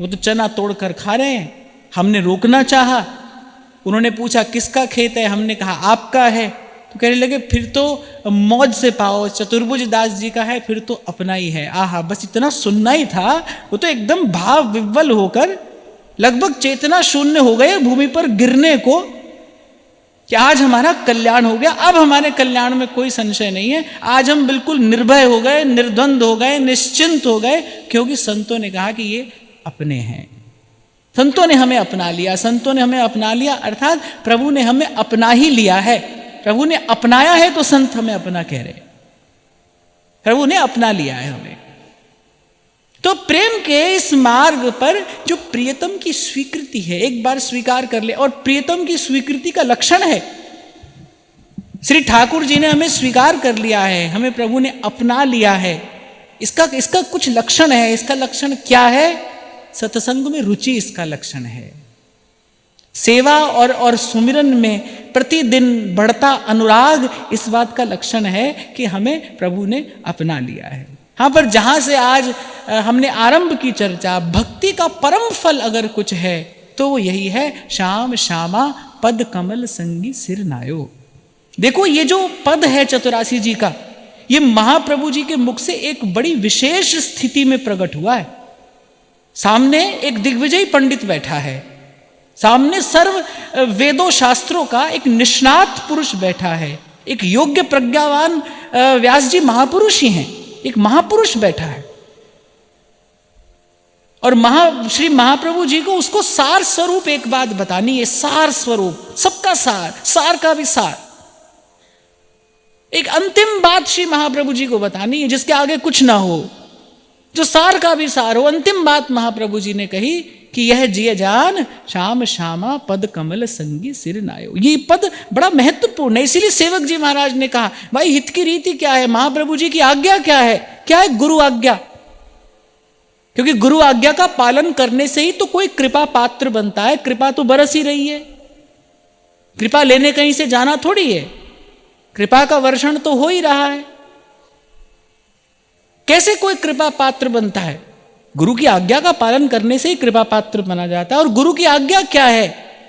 वो तो चना तोड़ कर खा रहे हैं, हमने रोकना चाहा। उन्होंने पूछा किसका खेत है, हमने कहा आपका है। तो कहने लगे फिर तो मौज से पाओ, चतुर्भुज दास जी का है फिर तो अपना ही है। आहा, बस इतना सुनना ही था। वो तो एकदम भाव विह्वल होकर लगभग चेतना शून्य हो गए, भूमि पर गिरने को कि आज हमारा कल्याण हो गया, अब हमारे कल्याण में कोई संशय नहीं है। आज हम बिल्कुल निर्भय हो गए, निर्द्वंद हो गए, निश्चिंत हो गए, क्योंकि संतों ने कहा कि ये अपने हैं। संतों ने हमें अपना लिया, संतों ने हमें अपना लिया, अर्थात प्रभु ने हमें अपना ही लिया है। प्रभु ने अपनाया है तो संत हमें अपना कह रहे, प्रभु ने अपना लिया है हमें। तो प्रेम के इस मार्ग पर जो प्रियतम की स्वीकृति है, एक बार स्वीकार कर ले, और प्रियतम की स्वीकृति का लक्षण है, श्री ठाकुर जी ने हमें स्वीकार कर लिया है, हमें प्रभु ने अपना लिया है। इसका कुछ लक्षण है। इसका लक्षण क्या है? सत्संग में रुचि इसका लक्षण है। सेवा और सुमिरन में प्रतिदिन बढ़ता अनुराग इस बात का लक्षण है कि हमें प्रभु ने अपना लिया है। हाँ, पर जहां से आज हमने आरंभ की चर्चा, भक्ति का परम फल अगर कुछ है तो वो यही है, श्याम श्यामा पद कमल संगी सिर नायो। देखो ये जो पद है चतुरासी जी का, ये महाप्रभु जी के मुख से एक बड़ी विशेष स्थिति में प्रकट हुआ है। सामने एक दिग्विजयी पंडित बैठा है, सामने सर्व वेदों शास्त्रों का एक निष्णात पुरुष बैठा है, एक योग्य प्रज्ञावान व्यास जी महापुरुष ही हैं, एक महापुरुष बैठा है। और श्री महाप्रभु जी को उसको सार स्वरूप एक बात बतानी है, सार स्वरूप, सबका सार, सार का भी सार, एक अंतिम बात श्री महाप्रभु जी को बतानी है जिसके आगे कुछ ना हो, जो सार का भी सार हो। अंतिम बात महाप्रभु जी ने कही कि यह जिय जान श्याम श्यामा पद कमल संगी सिर नायो। ये पद बड़ा महत्वपूर्ण है, इसीलिए सेवक जी महाराज ने कहा भाई हित की रीति क्या है, महाप्रभु जी की आज्ञा क्या है, क्या है गुरु आज्ञा। क्योंकि गुरु आज्ञा का पालन करने से ही तो कोई कृपा पात्र बनता है। कृपा तो बरस ही रही है, कृपा लेने कहीं से जाना थोड़ी है, कृपा का वर्षण तो हो ही रहा है। कैसे कोई कृपा पात्र बनता है? गुरु की आज्ञा का पालन करने से ही कृपा पात्र बना जाता है। और गुरु की आज्ञा क्या है?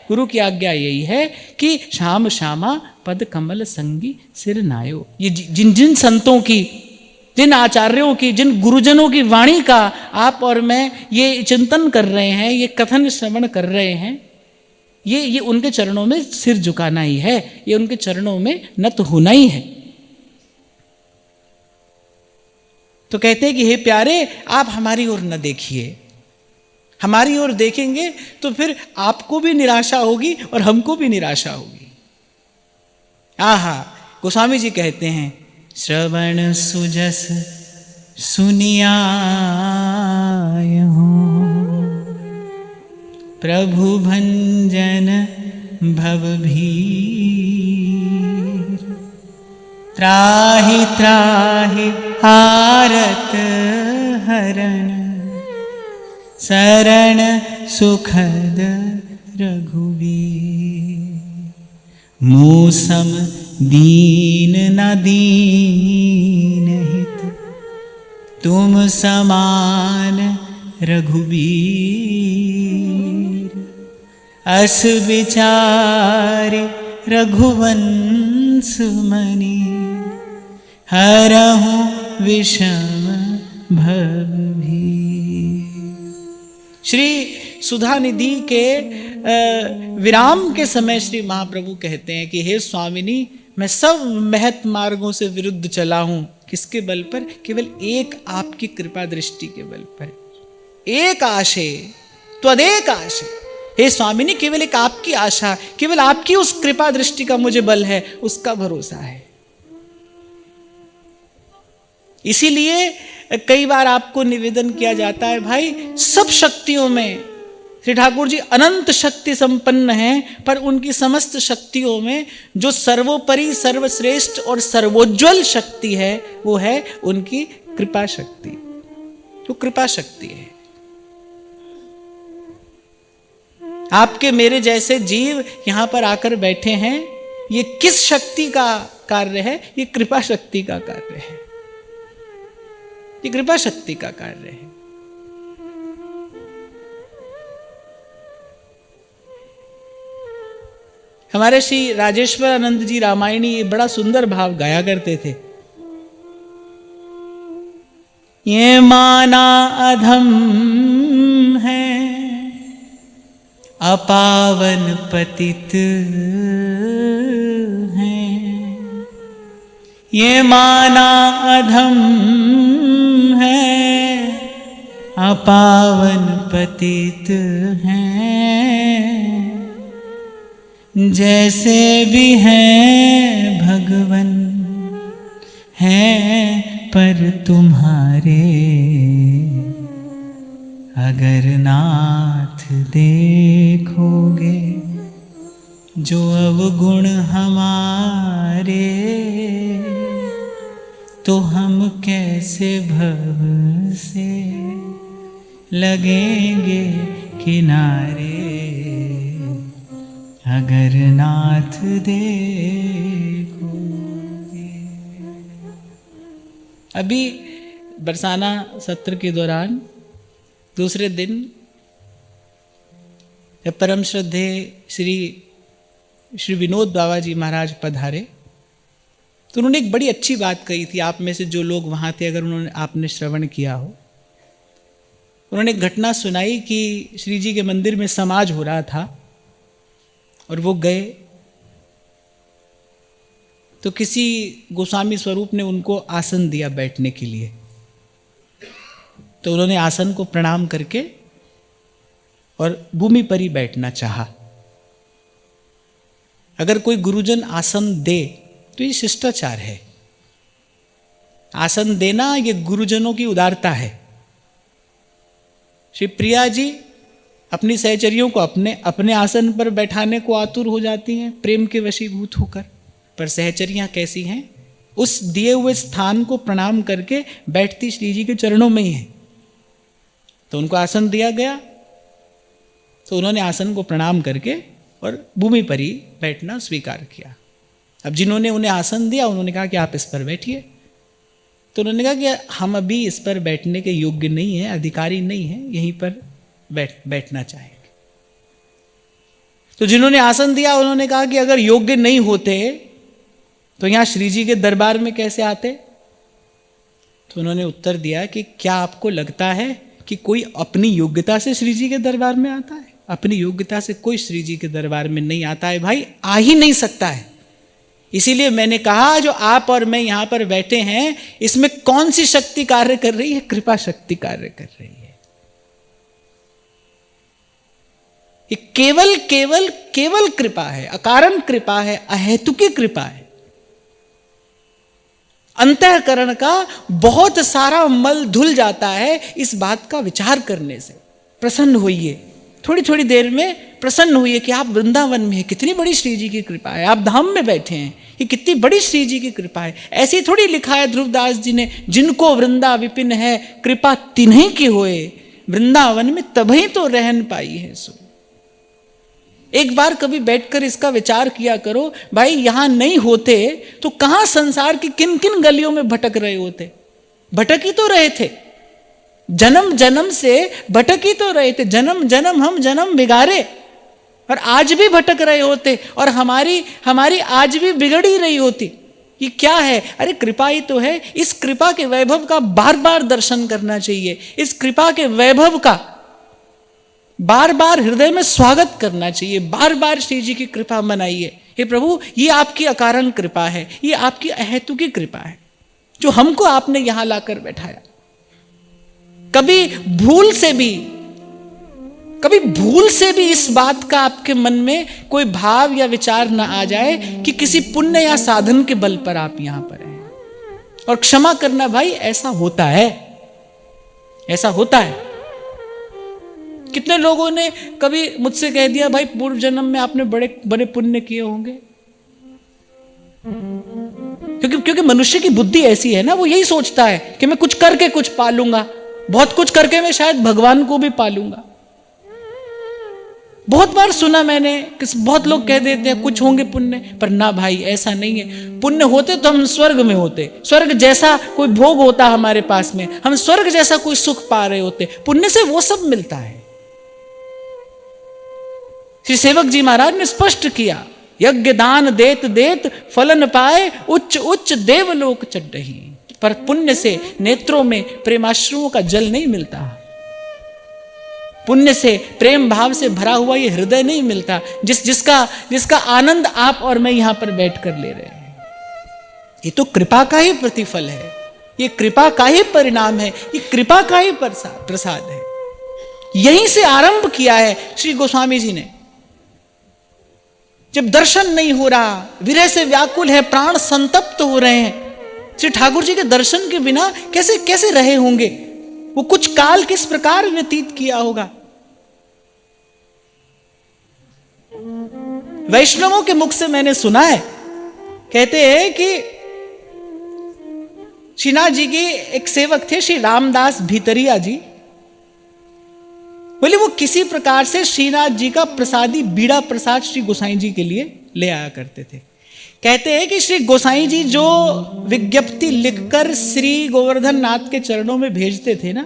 गुरु की आज्ञा यही है कि श्याम श्यामा पद कमल संगी सिर नायो। ये जिन जिन संतों की, जिन आचार्यों की, जिन गुरुजनों की वाणी का आप और मैं ये चिंतन कर रहे हैं, ये कथन श्रवण कर रहे हैं, ये उनके चरणों में सिर झुकाना ही है, ये उनके चरणों में नत होना ही है। तो कहते हैं कि हे प्यारे, आप हमारी ओर न देखिए, हमारी ओर देखेंगे तो फिर आपको भी निराशा होगी और हमको भी निराशा होगी। आहा, गोस्वामी जी कहते हैं श्रवण सुजस सुनियाय प्रभु भंजन भवभीर त्राहि त्राहि हारत हरण शरण सुखद रघुवीर मूसम दीन न दीन हित तुम समान रघुवीर अस विचार रघुवंश मणि हरहु विषम भवभीर। श्री सुधा निधि के विराम के समय श्री महाप्रभु कहते हैं कि हे स्वामिनी, मैं सब महत मार्गों से विरुद्ध चला हूं। किसके बल पर? केवल एक आपकी कृपा दृष्टि के बल पर। एक आशे त्वदेक आशे, हे स्वामिनी, केवल एक आपकी आशा, केवल आपकी उस कृपा दृष्टि का मुझे बल है, उसका भरोसा है। इसीलिए कई बार आपको निवेदन किया जाता है, भाई सब शक्तियों में श्री ठाकुर जी अनंत शक्ति संपन्न हैं, पर उनकी समस्त शक्तियों में जो सर्वोपरि सर्वश्रेष्ठ और सर्वोज्वल शक्ति है वो है उनकी कृपा शक्ति। वो कृपा शक्ति है। आपके मेरे जैसे जीव यहां पर आकर बैठे हैं, ये किस शक्ति का कार्य है? ये कृपा शक्ति का कार्य है। ये कृपा शक्ति का कार्य है। हमारे श्री राजेश्वर आनंद जी रामायणी ये बड़ा सुंदर भाव गाया करते थे। ये माना अधम है अपावन पतित है, ये माना अधम है अपावन पतित है, जैसे भी हैं भगवन हैं पर तुम्हारे, अगर नाथ देखोगे जो अवगुण हमारे, तो हम कैसे भव से लगेंगे किनारे, अगर नाथ देखोगे। अभी बरसाना सत्र के दौरान दूसरे दिन जब परम श्रद्धे श्री विनोद बाबा जी महाराज पधारे, तो उन्होंने एक बड़ी अच्छी बात कही थी। आप में से जो लोग वहाँ थे, अगर आपने श्रवण किया हो, उन्होंने एक घटना सुनाई कि श्री जी के मंदिर में समाज हो रहा था और वो गए तो किसी गोस्वामी स्वरूप ने उनको आसन दिया बैठने के लिए। तो उन्होंने आसन को प्रणाम करके और भूमि पर ही बैठना चाहा। अगर कोई गुरुजन आसन दे तो ये शिष्टाचार है। आसन देना ये गुरुजनों की उदारता है। श्री प्रिया जी अपनी सहचरियों को अपने अपने आसन पर बैठाने को आतुर हो जाती हैं प्रेम के वशीभूत होकर। पर सहचरियां कैसी हैं? उस दिए हुए स्थान को प्रणाम करके बैठती श्री जी के चरणों में ही है। तो उनको आसन दिया गया, तो उन्होंने आसन को प्रणाम करके और भूमि पर ही बैठना स्वीकार किया। अब जिन्होंने उन्हें आसन दिया उन्होंने कहा कि आप इस पर बैठिए। तो उन्होंने कहा कि हम अभी इस पर बैठने के योग्य नहीं हैं, अधिकारी नहीं हैं, यहीं पर बैठना चाहेंगे। तो जिन्होंने आसन दिया उन्होंने कहा कि अगर योग्य नहीं होते तो यहां श्री जी के दरबार में कैसे आते? तो उन्होंने उत्तर दिया कि क्या आपको लगता है कि कोई अपनी योग्यता से श्री जी के दरबार में आता है? अपनी योग्यता से कोई श्री जी के दरबार में नहीं आता है भाई, आ ही नहीं सकता है। इसीलिए मैंने कहा जो आप और मैं यहां पर बैठे हैं इसमें कौन सी शक्ति कार्य कर रही है? कृपा शक्ति कार्य कर रही है। ये केवल केवल केवल कृपा है, अकारण कृपा है, अहेतुकी कृपा है। अंतःकरण का बहुत सारा मल धुल जाता है इस बात का विचार करने से। प्रसन्न होइए, थोड़ी थोड़ी देर में प्रसन्न होइए कि आप वृंदावन में हैं, कितनी बड़ी श्री जी की कृपा है। आप धाम में बैठे हैं, ये कितनी बड़ी श्री जी की कृपा है। ऐसे ही थोड़ी लिखा है ध्रुवदास जी ने, जिनको वृंदा विपिन है कृपा तिन्हीं की होए, वृंदावन में तभी तो रहन पाई है सो। एक बार कभी बैठकर इसका विचार किया करो, भाई यहां नहीं होते तो कहां संसार की किन किन गलियों में भटक रहे होते। भटक ही तो रहे थे, जन्म जन्म से भटक ही तो रहे थे। जन्म जन्म हम जन्म बिगाड़े और आज भी भटक रहे होते, और हमारी आज भी बिगड़ ही रही होती। ये क्या है? अरे कृपा ही तो है। इस कृपा के वैभव का बार बार दर्शन करना चाहिए। इस कृपा के वैभव का बार बार हृदय में स्वागत करना चाहिए। बार बार श्री जी की कृपा मनाइए। हे प्रभु, ये आपकी अकारण कृपा है, ये आपकी अहेतुकी कृपा है जो हमको आपने यहां लाकर बैठाया। कभी भूल से भी इस बात का आपके मन में कोई भाव या विचार ना आ जाए कि किसी पुण्य या साधन के बल पर आप यहां पर हैं। और क्षमा करना भाई, ऐसा होता है, ऐसा होता है। कितने लोगों ने कभी मुझसे कह दिया, भाई पूर्व जन्म में आपने बड़े बड़े पुण्य किए होंगे। क्योंकि मनुष्य की बुद्धि ऐसी है ना, वो यही सोचता है कि मैं कुछ करके कुछ पालूंगा, बहुत कुछ करके मैं शायद भगवान को भी पालूंगा। बहुत बार सुना मैंने कि बहुत लोग कह देते हैं कुछ होंगे पुण्य, पर ना भाई, ऐसा नहीं है। पुण्य होते तो हम स्वर्ग में होते, स्वर्ग जैसा कोई भोग होता हमारे पास में, हम स्वर्ग जैसा कोई सुख पा रहे होते। पुण्य से वो सब मिलता है। श्री सेवक जी महाराज ने स्पष्ट किया, यज्ञ दान देत देत फलन पाए, उच्च उच्च देवलोक चढ़ही। पर पुण्य से नेत्रों में प्रेमाश्रुओं का जल नहीं मिलता, पुण्य से प्रेम भाव से भरा हुआ ये हृदय नहीं मिलता, जिसका आनंद आप और मैं यहां पर बैठकर ले रहे हैं। ये तो कृपा का ही प्रतिफल है, ये कृपा का ही परिणाम है, ये कृपा का ही प्रसाद है। यहीं से आरंभ किया है श्री गोस्वामी जी ने। जब दर्शन नहीं हो रहा, विरह से व्याकुल है, प्राण संतप्त हो रहे हैं, श्री ठाकुर जी के दर्शन के बिना कैसे कैसे रहे होंगे, वो कुछ काल किस प्रकार व्यतीत किया होगा। वैष्णवों के मुख से मैंने सुना है, कहते हैं कि श्रीनाथ जी के एक सेवक थे श्री रामदास भीतरिया जी, बोले वो किसी प्रकार से श्रीनाथ जी का प्रसादी बीड़ा प्रसाद श्री गोसाई जी के लिए ले आया करते थे। कहते हैं कि श्री गोसाई जी जो विज्ञप्ति लिखकर श्री गोवर्धन नाथ के चरणों में भेजते थे ना,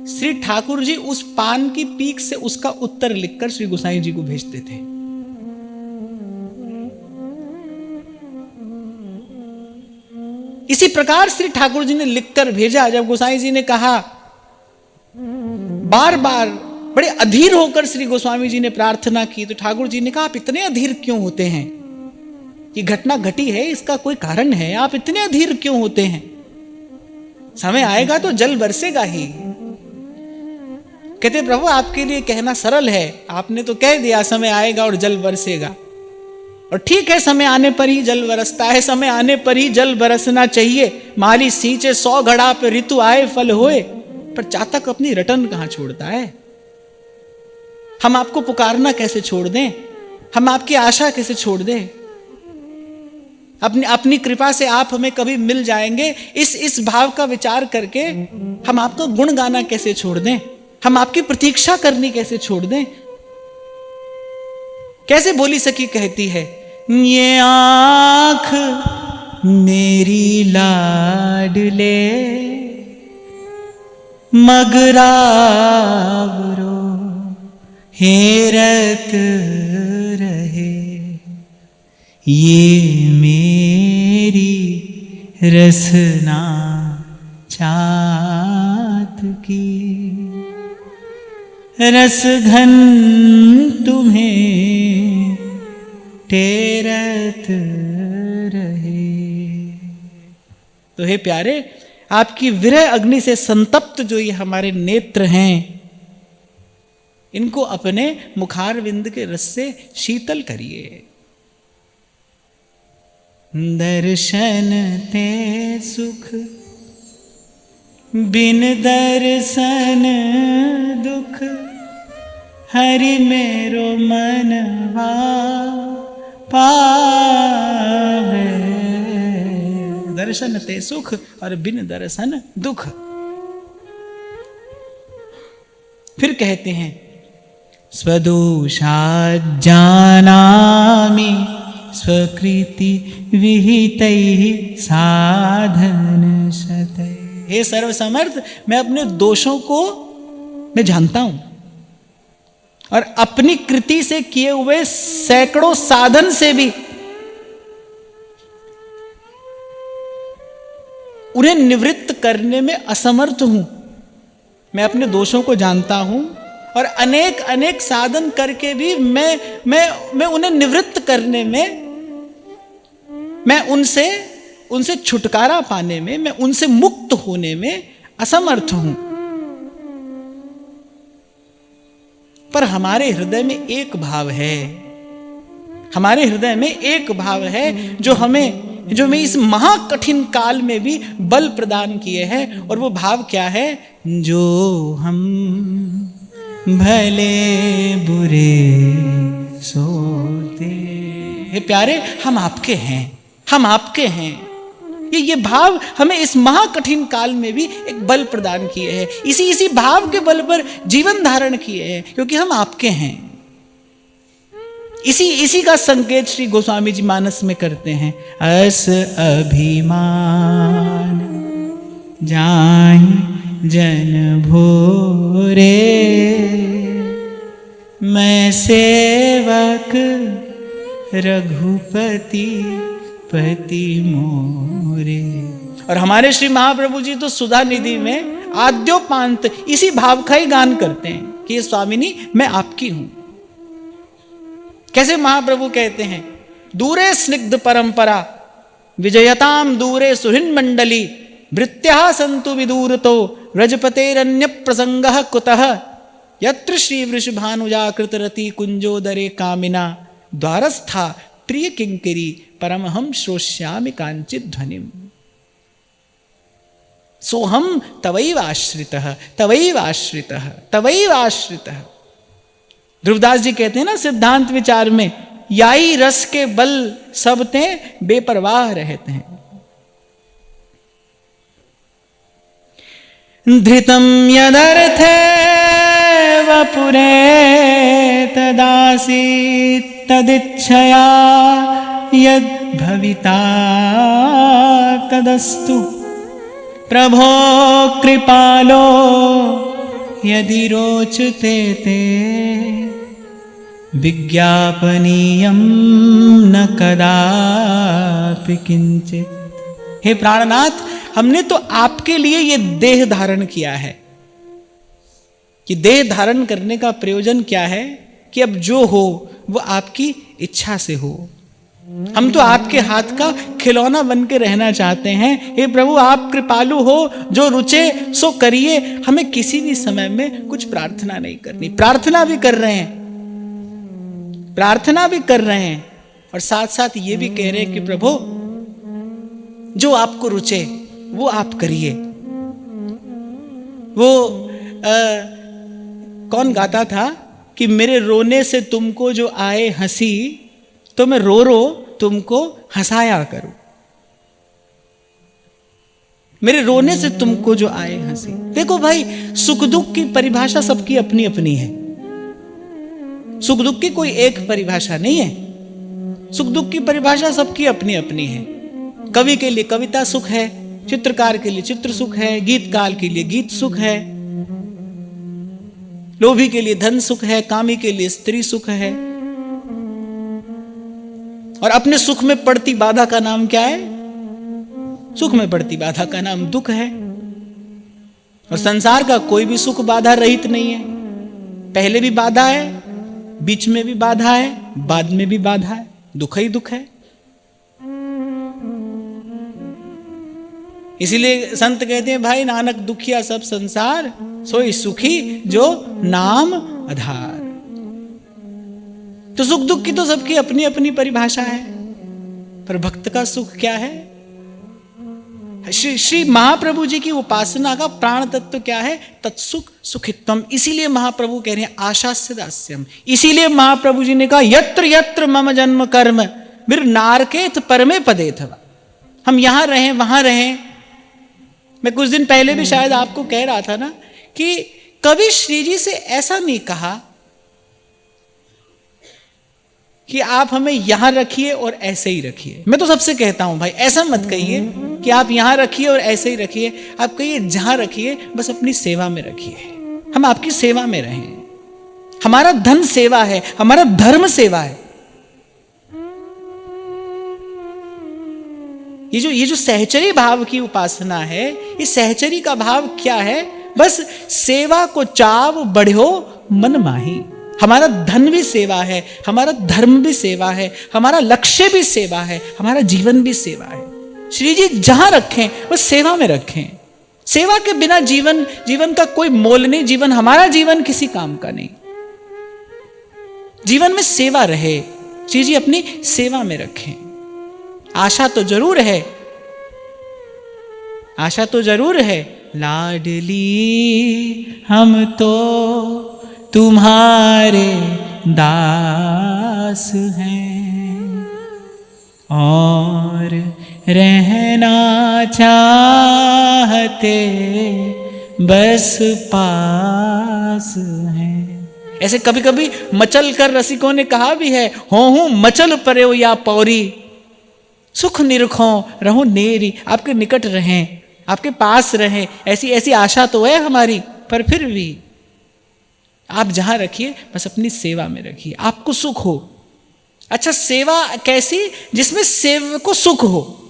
श्री ठाकुर जी उस पान की पीक से उसका उत्तर लिखकर श्री गोसाई जी को भेजते थे। इसी प्रकार श्री ठाकुर जी ने लिखकर भेजा। जब गोसाई जी ने कहा, बार बार बड़े अधीर होकर श्री गोस्वामी जी ने प्रार्थना की, तो ठाकुर जी ने कहा, आप इतने अधीर क्यों होते हैं? ये घटना घटी है, इसका कोई कारण है, आप इतने अधीर क्यों होते हैं? समय आएगा तो जल बरसेगा ही। कहते प्रभु आपके लिए कहना सरल है, आपने तो कह दिया समय आएगा और जल बरसेगा, और ठीक है, समय आने पर ही जल बरसता है, समय आने पर ही जल बरसना चाहिए। माली सींचे 100 घड़ा पे ऋतु आए फल होए, पर चातक अपनी रटन कहां छोड़ता है। हम आपको पुकारना कैसे छोड़ दें, हम आपकी आशा कैसे छोड़ दें। अपनी कृपा से आप हमें कभी मिल जाएंगे, इस भाव का विचार करके हम आपका गुण गाना कैसे छोड़ दें, हम आपकी प्रतीक्षा करनी कैसे छोड़ दें। कैसे बोली सखी कहती है, ये आंख मेरी लाडले मगरावरो हेरत रहे, ये मेरी रसना चात की, रस घन तुम्हें टेरत रहे। तो हे प्यारे, आपकी विरह अग्नि से संतप्त जो ये हमारे नेत्र हैं, इनको अपने मुखार विंद के रस से शीतल करिए। दर्शन ते सुख बिन दर्शन दुख, हरि मेरो मनवा पावे। दर्शन ते सुख और बिन दर्शन दुख। फिर कहते हैं, स्वदोषात् जानामि स्वकृति विहितैः साधन शतैः। हे सर्व समर्थ, मैं अपने दोषों को मैं जानता हूं और अपनी कृति से किए हुए सैकड़ों साधन से भी उन्हें निवृत्त करने में असमर्थ हूं। मैं अपने दोषों को जानता हूं और अनेक अनेक साधन करके भी मैं उन्हें निवृत्त करने में, मैं उनसे छुटकारा पाने में, मैं उनसे मुक्त होने में असमर्थ हूं। पर हमारे हृदय में एक भाव है, हमारे हृदय में एक भाव है जो हमें इस महाकठिन काल में भी बल प्रदान किए हैं। और वो भाव क्या है? जो हम भले बुरे सोते। हे प्यारे, हम आपके हैं, हम आपके हैं। ये भाव हमें इस महाकठिन काल में भी एक बल प्रदान किए हैं। इसी भाव के बल पर जीवन धारण किए हैं, क्योंकि हम आपके हैं। इसी का संकेत श्री गोस्वामी जी मानस में करते हैं। अस अभिमान जाहि जन भोरे, मैं सेवक रघुपति पति मोरे। और हमारे श्री महाप्रभु जी तो सुधा निधि में आद्योपांत इसी भाव का ही गान करते हैं कि स्वामिनी मैं आपकी हूं। कैसे महाप्रभु कहते हैं, दूरे स्निग्ध परंपरा विजयताम दूरे सुहिन मंडली, भृत्या संतु विदूरतो व्रजपतेरन्य प्रसंगः कुतः, यत्र श्री वृषभानुजाकृत रति कुंजोदरे कामिना, द्वारस्था प्रिय किंकिरी परमहम श्रोष्यामि कांचित ध्वनिम। सोहम तवैव आश्रितः तवैव आश्रितः तवैव आश्रितः। ध्रुवदास जी कहते हैं ना सिद्धांत विचार में, याई रस के बल सबते बेपरवाह रहते हैं। धृतम यदर्थे वपुरे तदासी तदिच्छया, यद भविता तदस्तु प्रभो कृपालो यदि रोचते ते, विज्ञापनीयम न कदापि किंचित। हे प्राणनाथ, हमने तो आपके लिए ये देह धारण किया है। कि देह धारण करने का प्रयोजन क्या है? कि अब जो हो वो आपकी इच्छा से हो। हम तो आपके हाथ का खिलौना बन के रहना चाहते हैं। हे प्रभु, आप कृपालु हो, जो रुचे सो करिए। हमें किसी भी समय में कुछ प्रार्थना नहीं करनी। प्रार्थना भी कर रहे हैं, प्रार्थना भी कर रहे हैं और साथ साथ ये भी कह रहे हैं कि प्रभु जो आपको रुचे वो आप करिए। वो कौन गाता था? कि मेरे रोने से तुमको जो आए हंसी, तो मैं रो रो तुमको हंसाया करूं। मेरे रोने से तुमको जो आए हंसी। देखो भाई, सुख दुख की परिभाषा सबकी अपनी अपनी है। सुख दुख की कोई एक परिभाषा नहीं है। सुख दुख की परिभाषा सबकी अपनी अपनी है। कवि के लिए कविता सुख है, चित्रकार के लिए चित्र सुख है, गीतकार के लिए गीत सुख है, लोभी के लिए धन सुख है, कामी के लिए स्त्री सुख है। और अपने सुख में पड़ती बाधा का नाम क्या है? सुख में पड़ती बाधा का नाम दुख है। और संसार का कोई भी सुख बाधा रहित नहीं है। पहले भी बाधा है, बीच में भी बाधा है, बाद में भी बाधा है। दुख ही दुख है। इसीलिए संत कहते हैं, भाई नानक दुखिया सब संसार, सोई सुखी जो नाम आधार। तो सुख दुख की तो सबकी अपनी अपनी परिभाषा है, पर भक्त का सुख क्या है? श्री महाप्रभु जी की उपासना का प्राण तत्व क्या है? तत्सुख सुखित्वम। इसीलिए महाप्रभु कह रहे हैं आशास्य दास्यम। इसीलिए महाप्रभु जी ने कहा यत्र यत्र मम जन्म कर्म बिर नारकेत परमे पदेथवा। हम यहां रहें वहां रहें। मैं कुछ दिन पहले भी शायद आपको कह रहा था ना कि कभी श्री जी से ऐसा नहीं कहा कि आप हमें यहां रखिए और ऐसे ही रखिए। मैं तो सबसे कहता हूं भाई, ऐसा मत कहिए कि आप यहां रखिए और ऐसे ही रखिए। आप कहिए जहां रखिए, बस अपनी सेवा में रखिए। हम आपकी सेवा में रहें। हमारा धन सेवा है, हमारा धर्म सेवा है। ये जो सहचरी भाव की उपासना है, इस सहचरी का भाव क्या है? बस सेवा को चाव बढ़ो मन माही। हमारा धन भी सेवा है, हमारा धर्म भी सेवा है, हमारा लक्ष्य भी सेवा है, हमारा जीवन भी सेवा है। श्री जी जहां रखें बस सेवा में रखें। सेवा के बिना जीवन का कोई मोल नहीं। जीवन, हमारा जीवन किसी काम का नहीं। जीवन में सेवा रहे, श्री जी अपनी सेवा में रखें। आशा तो जरूर है, आशा तो जरूर है। लाडली हम तो तुम्हारे दास हैं और रहना चाहते बस पास हैं। ऐसे कभी कभी मचल कर रसिकों ने कहा भी है, हो मचल परे या पौरी सुख निरखो रहो नेरी। आपके निकट रहें, आपके पास रहें, ऐसी आशा तो है हमारी। पर फिर भी आप जहां रखिए बस अपनी सेवा में रखिए, आपको सुख हो। अच्छा, सेवा कैसी? जिसमें सेवक को सुख हो।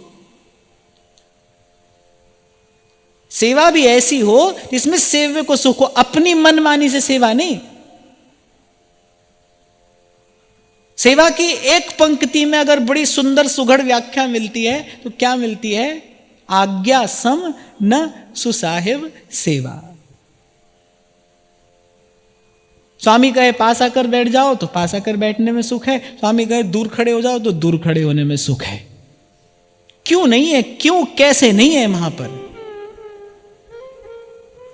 सेवा भी ऐसी हो जिसमें सेवक को सुख हो, अपनी मनमानी से सेवा नहीं। सेवा की एक पंक्ति में अगर बड़ी सुंदर सुघड़ व्याख्या मिलती है तो क्या मिलती है? आज्ञा सम न सुसाहिब सेवा। स्वामी कहे पास आकर बैठ जाओ तो पास आकर बैठने में सुख है। स्वामी कहे दूर खड़े हो जाओ तो दूर खड़े होने में सुख है। क्यों नहीं है? क्यों कैसे नहीं है वहां पर?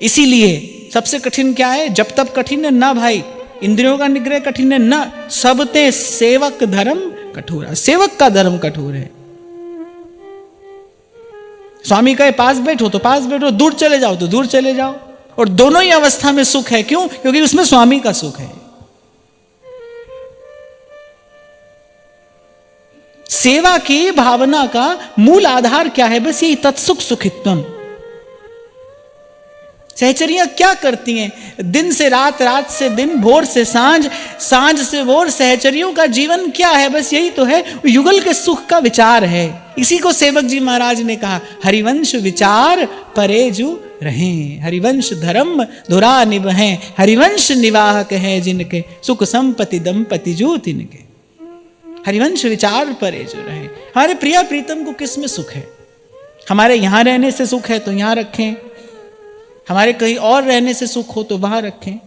इसीलिए सबसे कठिन क्या है? जब तब कठिन है ना भाई, इंद्रियों का निग्रह कठिन है ना। सबते सेवक धर्म कठोर है। सेवक का धर्म कठोर है। स्वामी कहे पास बैठो तो पास बैठो, दूर चले जाओ तो दूर चले जाओ। और दोनों ही अवस्था में सुख है। क्यों? क्योंकि उसमें स्वामी का सुख है। सेवा की भावना का मूल आधार क्या है? बस यही तत्सुख सुखित्वम। सहचरियां क्या करती हैं? दिन से रात, रात से दिन, भोर से सांझ, सांझ से भोर। सहचरियों का जीवन क्या है? बस यही तो है, युगल के सुख का विचार है। इसी को सेवक जी महाराज ने कहा, हरिवंश विचार परेजु रहें, हरिवंश धर्म धुरा निभहें, हरिवंश निवाहक है जिनके, सुख संपत्ति दंपति जो तिनके। हरिवंश विचार परेजु रहें। हमारे प्रिया प्रीतम को किस में सुख है? हमारे यहां रहने से सुख है तो यहां रखें, हमारे कहीं और रहने से सुख हो तो वहां रखें।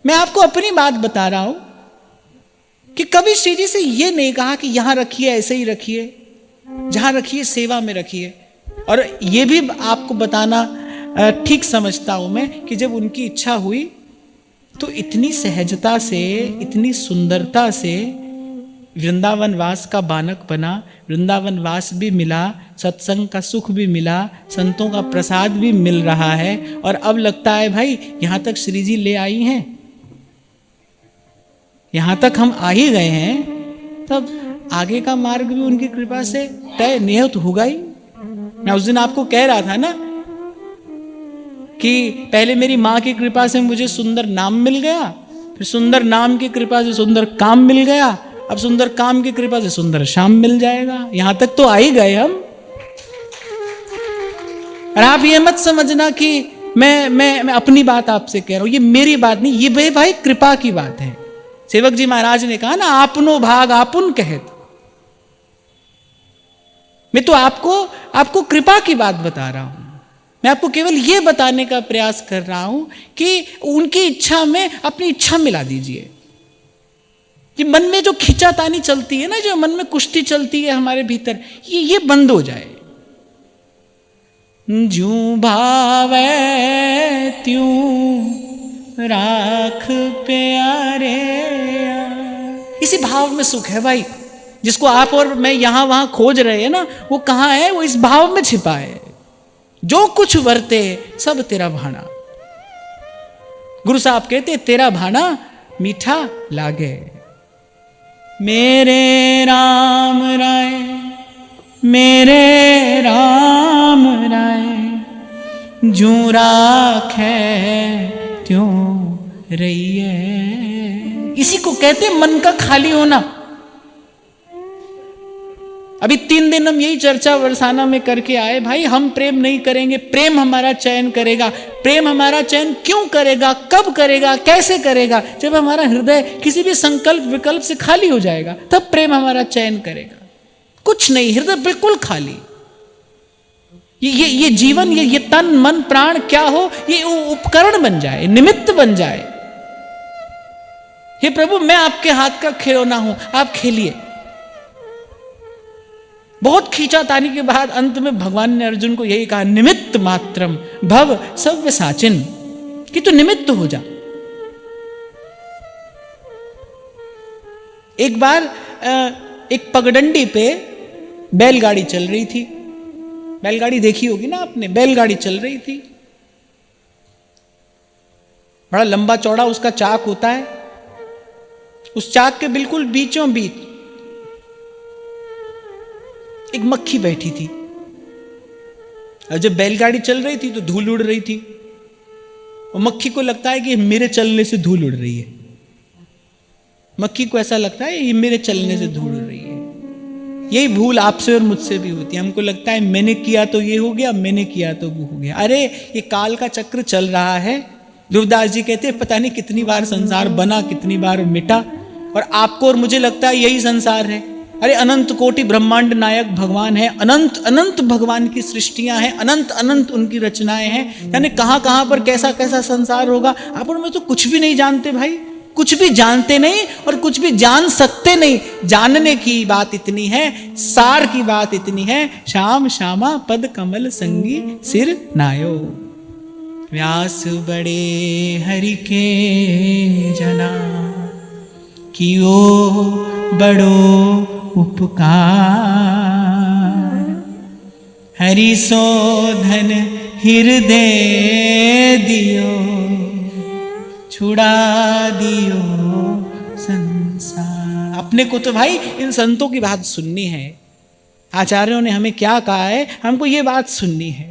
मैं आपको अपनी बात बता रहा हूं कि कभी श्री जी से यह नहीं कहा कि यहां रखिए, ऐसे ही रखिए, जहां रखिए सेवा में रखिए। और यह भी आपको बताना ठीक समझता हूं मैं कि जब उनकी इच्छा हुई तो इतनी सहजता से, इतनी सुंदरता से वृंदावन वास का बानक बना, वृंदावन वास भी मिला, सत्संग का सुख भी मिला, संतों का प्रसाद भी मिल रहा है, और अब लगता है भाई यहाँ तक श्री जी ले आई हैं, यहाँ तक हम आ ही गए हैं, तब आगे का मार्ग भी उनकी कृपा से तय नियत होगा ही। मैं उस दिन आपको कह रहा था ना कि पहले मेरी माँ की कृपा से मुझे सुंदर नाम मिल गया, फिर सुंदर नाम की कृपा से सुंदर काम मिल गया, अब सुंदर काम की कृपा से सुंदर शाम मिल जाएगा। यहां तक तो आ ही गए हम। और आप ये मत समझना कि मैं अपनी बात आपसे कह रहा हूं, ये मेरी बात नहीं, ये भाई कृपा की बात है। सेवक जी महाराज ने कहा ना, आपनो भाग आपुन कहत। मैं तो आपको कृपा की बात बता रहा हूं। मैं आपको केवल ये बताने का प्रयास कर रहा हूं कि उनकी इच्छा में अपनी इच्छा मिला दीजिए। कि मन में जो खिंचातानी चलती है ना, जो मन में कुश्ती चलती है हमारे भीतर, ये बंद हो जाए। जूं भावे त्यूं राख प्यारे, इसी भाव में सुख है भाई। जिसको आप और मैं यहां वहां खोज रहे हैं ना, वो कहां है? वो इस भाव में छिपा है। जो कुछ वर्ते सब तेरा भाना। गुरु साहब कहते तेरा भाना मीठा लागे। मेरे राम राय, मेरे राम राय, जूं राखे त्यों रहिए। इसी को कहते मन का खाली होना। अभी 3 दिन हम यही चर्चा बरसाना में करके आए। भाई हम प्रेम नहीं करेंगे, प्रेम हमारा चयन करेगा। प्रेम हमारा चयन क्यों करेगा, कब करेगा, कैसे करेगा? जब हमारा हृदय किसी भी संकल्प विकल्प से खाली हो जाएगा, तब प्रेम हमारा चयन करेगा। कुछ नहीं, हृदय बिल्कुल खाली। ये जीवन, ये तन मन प्राण क्या हो, ये उपकरण बन जाए, निमित्त बन जाए। हे प्रभु, मैं आपके हाथ का खिलौना हूं, आप खेलिए। बहुत खींचातानी के बाद अंत में भगवान ने अर्जुन को यही कहा, निमित्त मात्रम भव सव्य साचिन, कि तू निमित्त हो जा। एक बार एक पगडंडी पे बैलगाड़ी चल रही थी। बैलगाड़ी देखी होगी ना आपने, बैलगाड़ी चल रही थी। बड़ा लंबा चौड़ा उसका चाक होता है। उस चाक के बिल्कुल बीचों बीच एक मक्खी बैठी थी। और जब बैलगाड़ी चल रही थी तो धूल उड़ रही थी, और मक्खी को लगता है कि मेरे चलने से धूल उड़ रही है। मक्खी को ऐसा लगता है ये मेरे चलने से धूल उड़ रही है। यही भूल आपसे और मुझसे भी होती है। हमको लगता है मैंने किया तो ये हो गया, मैंने किया तो वो हो गया। अरे ये काल का चक्र चल रहा है। ध्रुवदास जी कहते हैं पता नहीं कितनी बार संसार बना, कितनी बार मिटा, और आपको और मुझे लगता है यही संसार है। अरे अनंत कोटि ब्रह्मांड नायक भगवान है, अनंत अनंत भगवान की सृष्टियां हैं, अनंत अनंत उनकी रचनाएं हैं। यानी कहां कहां पर कैसा कैसा संसार होगा, आप और मैं तो कुछ भी नहीं जानते भाई। कुछ भी जानते नहीं और कुछ भी जान सकते नहीं। जानने की बात इतनी है, सार की बात इतनी है, श्याम श्यामा पद कमल संगी सिर नायो। व्यास बड़े हरि के जना, कियो बड़ो उपकार। हरि सो धन हृदय दियो, छुड़ा दियो संसार। अपने को तो भाई इन संतों की बात सुननी है। आचार्यों ने हमें क्या कहा है, हमको ये बात सुननी है।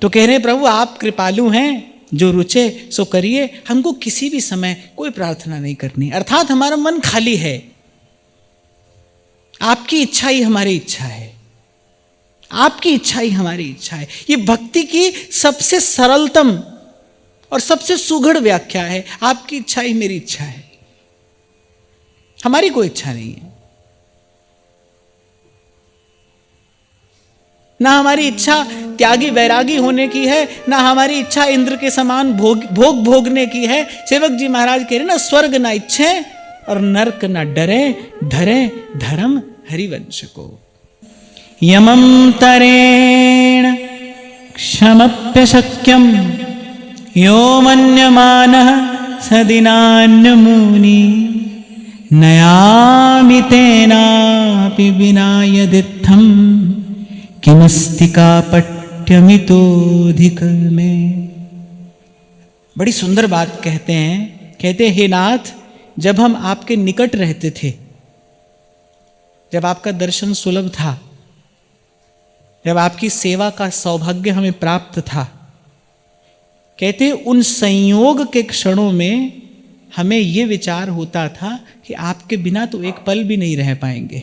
तो कह रहे प्रभु आप कृपालु हैं, जो रुचे सो करिए। हमको किसी भी समय कोई प्रार्थना नहीं करनी, अर्थात हमारा मन खाली है। आपकी इच्छा ही हमारी इच्छा है, आपकी इच्छा ही हमारी इच्छा है। ये भक्ति की सबसे सरलतम और सबसे सुघड़ व्याख्या है। आपकी इच्छा ही मेरी इच्छा है, हमारी कोई इच्छा नहीं है। ना हमारी इच्छा त्यागी वैरागी होने की है, ना हमारी इच्छा इंद्र के समान भोग भोगने की है। सेवक जी महाराज कह रहे ना, स्वर्ग ना इच्छे और नरक ना डरे, धरे धर्म हरिवंश को। यमं तरेण क्षमप्य शक्यम यो मन्यमानः सदिनान्यमुनि नयामि तेनापि विना यदित्थं किमस्ति कापट्यमितोऽधिक में। बड़ी सुंदर बात कहते हैं, कहते हे नाथ, जब हम आपके निकट रहते थे, जब आपका दर्शन सुलभ था, जब आपकी सेवा का सौभाग्य हमें प्राप्त था, कहते उन संयोग के क्षणों में हमें ये विचार होता था कि आपके बिना तो एक पल भी नहीं रह पाएंगे,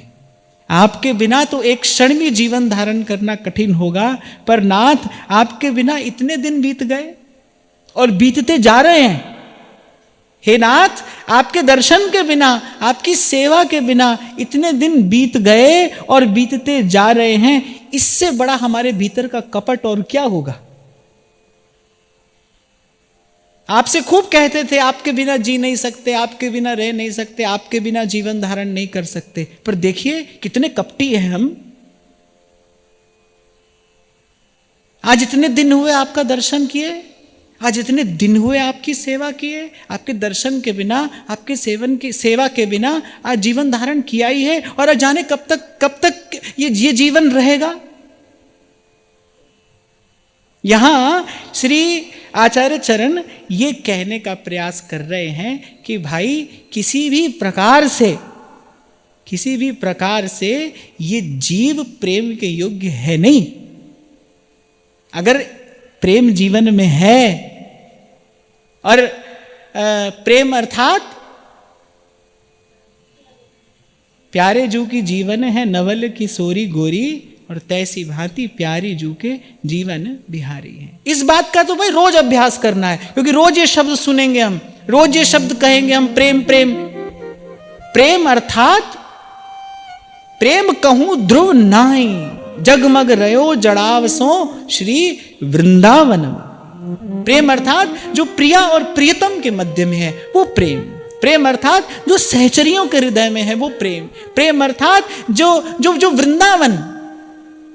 आपके बिना तो एक क्षण भी जीवन धारण करना कठिन होगा। पर नाथ, आपके बिना इतने दिन बीत गए और बीतते जा रहे हैं। हे नाथ, आपके दर्शन के बिना, आपकी सेवा के बिना इतने दिन बीत गए और बीतते जा रहे हैं। इससे बड़ा हमारे भीतर का कपट और क्या होगा। आपसे खूब कहते थे आपके बिना जी नहीं सकते, आपके बिना रह नहीं सकते, आपके बिना जीवन धारण नहीं कर सकते, पर देखिए कितने कपटी हैं हम। आज इतने दिन हुए आपका दर्शन किए, आज इतने दिन हुए आपकी सेवा किए, आपके दर्शन के बिना, आपके सेवन की सेवा के बिना आज जीवन धारण किया ही है, और जाने कब तक ये जीवन रहेगा। यहां श्री आचार्य चरण ये कहने का प्रयास कर रहे हैं कि भाई किसी भी प्रकार से ये जीव प्रेम के योग्य है नहीं। अगर प्रेम जीवन में है, और प्रेम अर्थात प्यारे जू की जीवन है नवल की सोरी गोरी, और तैसी भांति प्यारी जू के जीवन बिहारी है। इस बात का तो भाई रोज अभ्यास करना है, क्योंकि रोज ये शब्द सुनेंगे हम, रोज ये शब्द कहेंगे हम, प्रेम प्रेम प्रेम अर्थात प्रेम कहूं ध्रुव नाई, जगमग रयो जड़ाव सो श्री वृंदावन। प्रेम अर्थात जो प्रिया और प्रियतम के मध्य में है वो प्रेम। प्रेम अर्थात जो सहचरियों के हृदय में है वो प्रेम। प्रेम अर्थात जो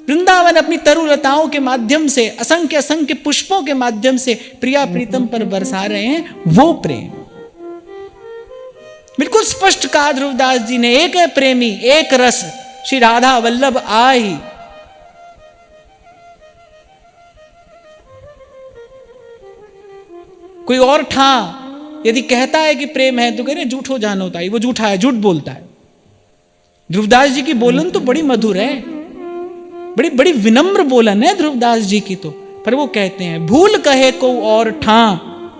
वृंदावन अपनी तरुलताओं के माध्यम से, असंख्य असंख्य पुष्पों के माध्यम से प्रिया प्रीतम पर बरसा रहे हैं, वो प्रेम। बिल्कुल स्पष्ट कहा ध्रुवदास जी ने, एक है प्रेमी एक रस, श्री राधा वल्लभ आई। कोई और ठा यदि कहता है कि प्रेम है तो कह रहे झूठो जान होता है, वो झूठा है, झूठ बोलता है। ध्रुवदास जी की बोलन तो बड़ी मधुर है, बड़ी बड़ी विनम्र बोलन है ध्रुवदास जी की तो, पर वो कहते हैं भूल कहे को और ठा,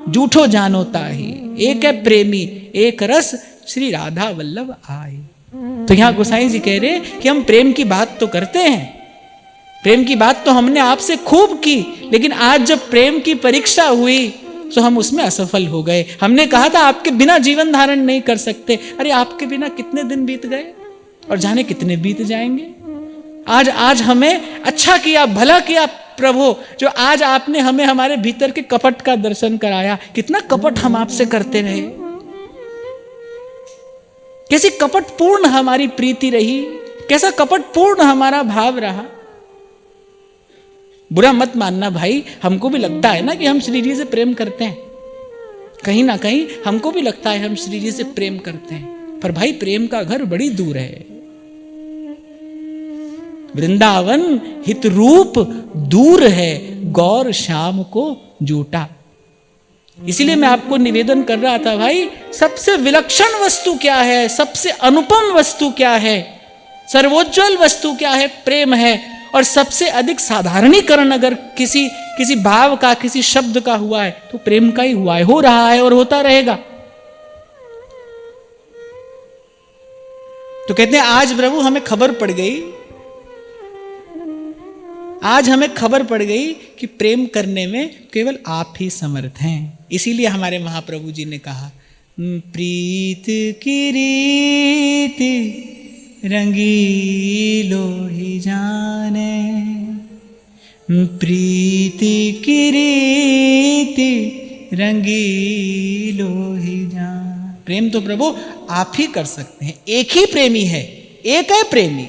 झूठो जानोता ही, एक है प्रेमी एक रस, श्री राधा वल्लभ आई। तो यहां गोसाई जी कह रहे कि हम प्रेम की बात तो करते हैं, प्रेम की बात तो हमने आपसे खूब की, लेकिन आज जब प्रेम की परीक्षा हुई तो हम उसमें असफल हो गए। हमने कहा था आपके बिना जीवन धारण नहीं कर सकते, अरे आपके बिना कितने दिन बीत गए और जाने कितने बीत जाएंगे। आज हमें अच्छा किया, भला किया प्रभु, जो आज आपने हमें हमारे भीतर के कपट का दर्शन कराया। कितना कपट हम आपसे करते रहे, कैसी कपटपूर्ण हमारी प्रीति रही, कैसा कपटपूर्ण हमारा भाव रहा। बुरा मत मानना भाई, हमको भी लगता है ना कि हम श्री जी से प्रेम करते हैं, कहीं ना कहीं हमको भी लगता है हम श्री जी से प्रेम करते हैं, पर भाई प्रेम का घर बड़ी दूर है। वृंदावन हित रूप दूर है, गौर श्याम को जूटा। इसीलिए मैं आपको निवेदन कर रहा था भाई, सबसे विलक्षण वस्तु क्या है, सबसे अनुपम वस्तु क्या है, सर्वोज्वल वस्तु क्या है, प्रेम है। और सबसे अधिक साधारणीकरण अगर किसी भाव का, किसी शब्द का हुआ है तो प्रेम का ही हुआ है, हो रहा है और होता रहेगा। तो कहते हैं आज प्रभु हमें खबर पड़ गई, आज हमें खबर पड़ गई कि प्रेम करने में केवल आप ही समर्थ हैं। इसीलिए हमारे महाप्रभु जी ने कहा, प्रीत की रीति रंगीलो ही जाने, प्रीति की रीति रंगीलो ही जाने। प्रेम तो प्रभु आप ही कर सकते हैं, एक ही प्रेमी है, एक है प्रेमी,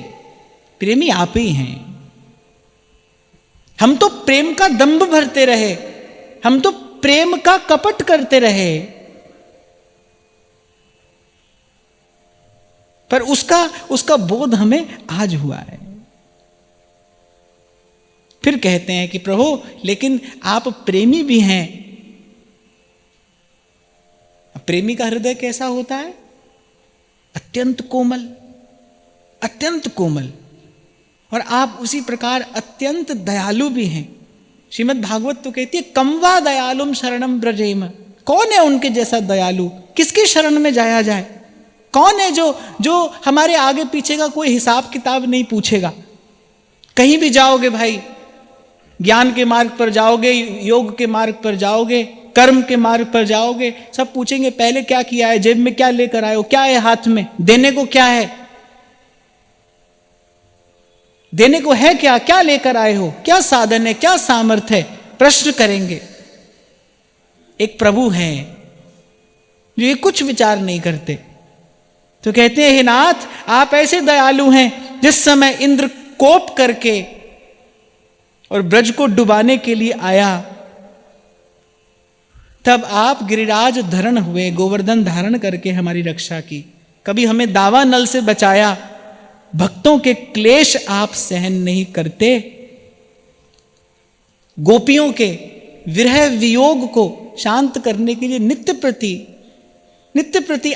प्रेमी आप ही हैं। हम तो प्रेम का दंभ भरते रहे, हम तो प्रेम का कपट करते रहे, पर उसका बोध हमें आज हुआ है। फिर कहते हैं कि प्रभु लेकिन आप प्रेमी भी हैं। प्रेमी का हृदय कैसा होता है? अत्यंत कोमल, अत्यंत कोमल। और आप उसी प्रकार अत्यंत दयालु भी हैं। श्रीमद् भागवत तो कहती है कमवा दयालुम शरणम ब्रजेम। कौन है उनके जैसा दयालु? किसकी शरण में जाया जाए? कौन है जो हमारे आगे पीछे का कोई हिसाब किताब नहीं पूछेगा? कहीं भी जाओगे भाई, ज्ञान के मार्ग पर जाओगे, योग के मार्ग पर जाओगे, कर्म के मार्ग पर जाओगे, सब पूछेंगे पहले क्या किया है, जेब में क्या लेकर आए हो, क्या है हाथ में, देने को क्या है, देने को है क्या, क्या लेकर आए हो, क्या साधन है, क्या सामर्थ्य है, प्रश्न करेंगे। एक प्रभु हैं जो ये कुछ विचार नहीं करते। तो कहते हैं हे नाथ आप ऐसे दयालु हैं, जिस समय इंद्र कोप करके और ब्रज को डुबाने के लिए आया, तब आप गिरिराज धरण हुए, गोवर्धन धारण करके हमारी रक्षा की। कभी हमें दावा नल से बचाया। भक्तों के क्लेश आप सहन नहीं करते। गोपियों के विरह वियोग को शांत करने के लिए नित्य प्रति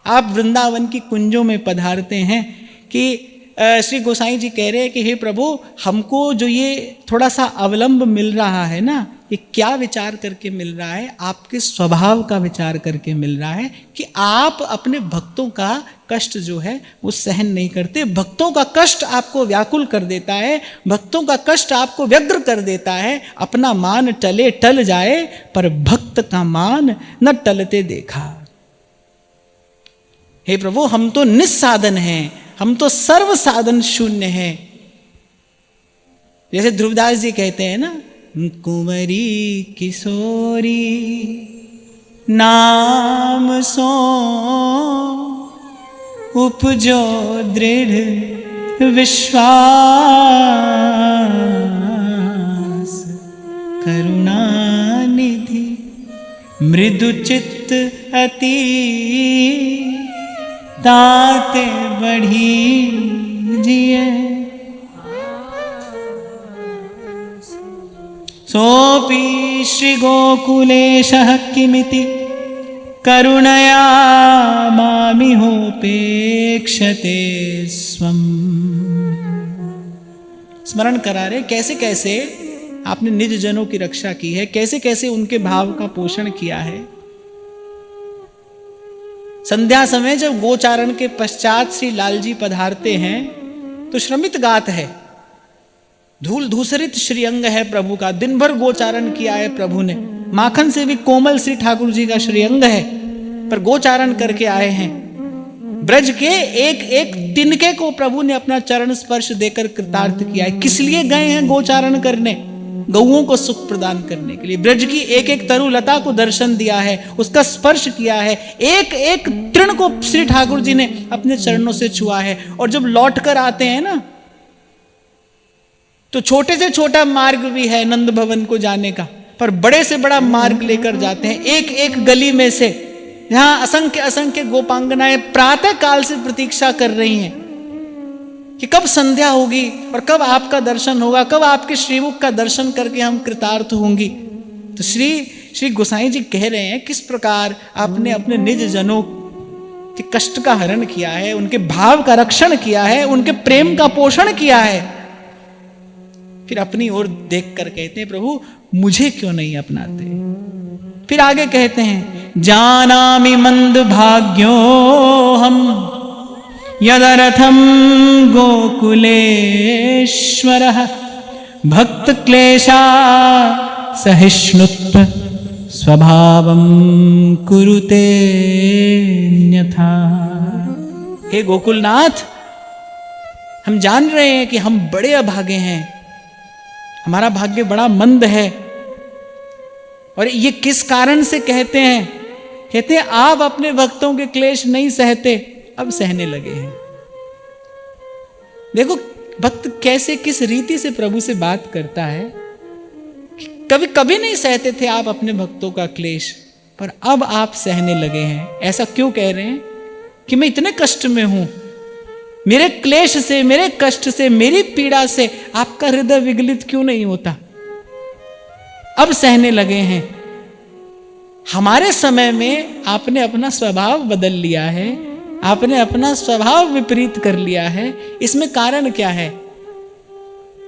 आप वृंदावन की कुंजों में पधारते हैं। कि श्री गोसाई जी कह रहे हैं कि हे प्रभु हमको जो ये थोड़ा सा अवलंब मिल रहा है ना, ये क्या विचार करके मिल रहा है? आपके स्वभाव का विचार करके मिल रहा है कि आप अपने भक्तों का कष्ट जो है वो सहन नहीं करते। भक्तों का कष्ट आपको व्याकुल कर देता है, भक्तों का कष्ट आपको व्यग्र कर देता है। अपना मान टले टल जाए, पर भक्त का मान न टलते देखा। हे प्रभु हम तो निस्साधन हैं, हम तो सर्व साधन शून्य हैं। जैसे ध्रुवदास जी कहते हैं ना, कुंवरी किशोरी नाम सो उपजो दृढ़ विश्वास, करुणा निधि मृदु चित्त अति, ताते बढ़ी जिए। सोपि श्री गोकुलेशः किमिति, करुणया मामिहोपेक्षते स्वम्। स्मरण करा रहे कैसे कैसे आपने निज जनों की रक्षा की है, कैसे कैसे उनके भाव का पोषण किया है। संध्या समय जब गोचारण के पश्चात श्री लालजी पधारते हैं तो श्रमित गात है, धूल धूसरित श्रीअंग है प्रभु का। दिन भर गोचारण किया है प्रभु ने, माखन से भी कोमल श्री ठाकुर जी का श्रीअंग है, पर गोचारण करके आए हैं। ब्रज के एक एक तिनके को प्रभु ने अपना चरण स्पर्श देकर कृतार्थ किया है। किस लिए गए हैं गोचारण करने? गौओं को सुख प्रदान करने के लिए। ब्रज की एक एक तरुलता को दर्शन दिया है, उसका स्पर्श किया है, एक एक तृण को श्री ठाकुर जी ने अपने चरणों से छुआ है। और जब लौट कर आते हैं ना, तो छोटे से छोटा मार्ग भी है नंद भवन को जाने का, पर बड़े से बड़ा मार्ग लेकर जाते हैं। एक एक गली में से जहां असंख्य असंख्य गोपांगनाएं प्रातः काल से प्रतीक्षा कर रही हैं कि कब संध्या होगी और कब आपका दर्शन होगा, कब आपके श्रीमुख का दर्शन करके हम कृतार्थ होंगी। तो श्री गोसाई जी कह रहे हैं किस प्रकार आपने अपने निज जनों के कष्ट का हरण किया है, उनके भाव का रक्षण किया है, उनके प्रेम का पोषण किया है। फिर अपनी ओर देखकर कहते हैं प्रभु मुझे क्यों नहीं अपनाते? फिर आगे कहते हैं जानामि मंद भाग्यो हम यदरथम गोकुलेश्वरः भक्त क्लेशा सहिष्णुत्व स्वभावं कुरुते न्यथा। हे गोकुलनाथ, हम जान रहे हैं कि हम बड़े अभागे हैं, हमारा भाग्य बड़ा मंद है। और ये किस कारण से कहते हैं? कहते हैं आप अपने भक्तों के क्लेश नहीं सहते, अब सहने लगे हैं। देखो भक्त कैसे किस रीति से प्रभु से बात करता है। कभी कभी नहीं सहते थे आप अपने भक्तों का क्लेश, पर अब आप सहने लगे हैं। ऐसा क्यों कह रहे हैं कि मैं इतने कष्ट में हूं, मेरे क्लेश से, मेरे कष्ट से, मेरी पीड़ा से आपका हृदय विगलित क्यों नहीं होता? अब सहने लगे हैं। हमारे समय में आपने अपना स्वभाव बदल लिया है, आपने अपना स्वभाव विपरीत कर लिया है। इसमें कारण क्या है?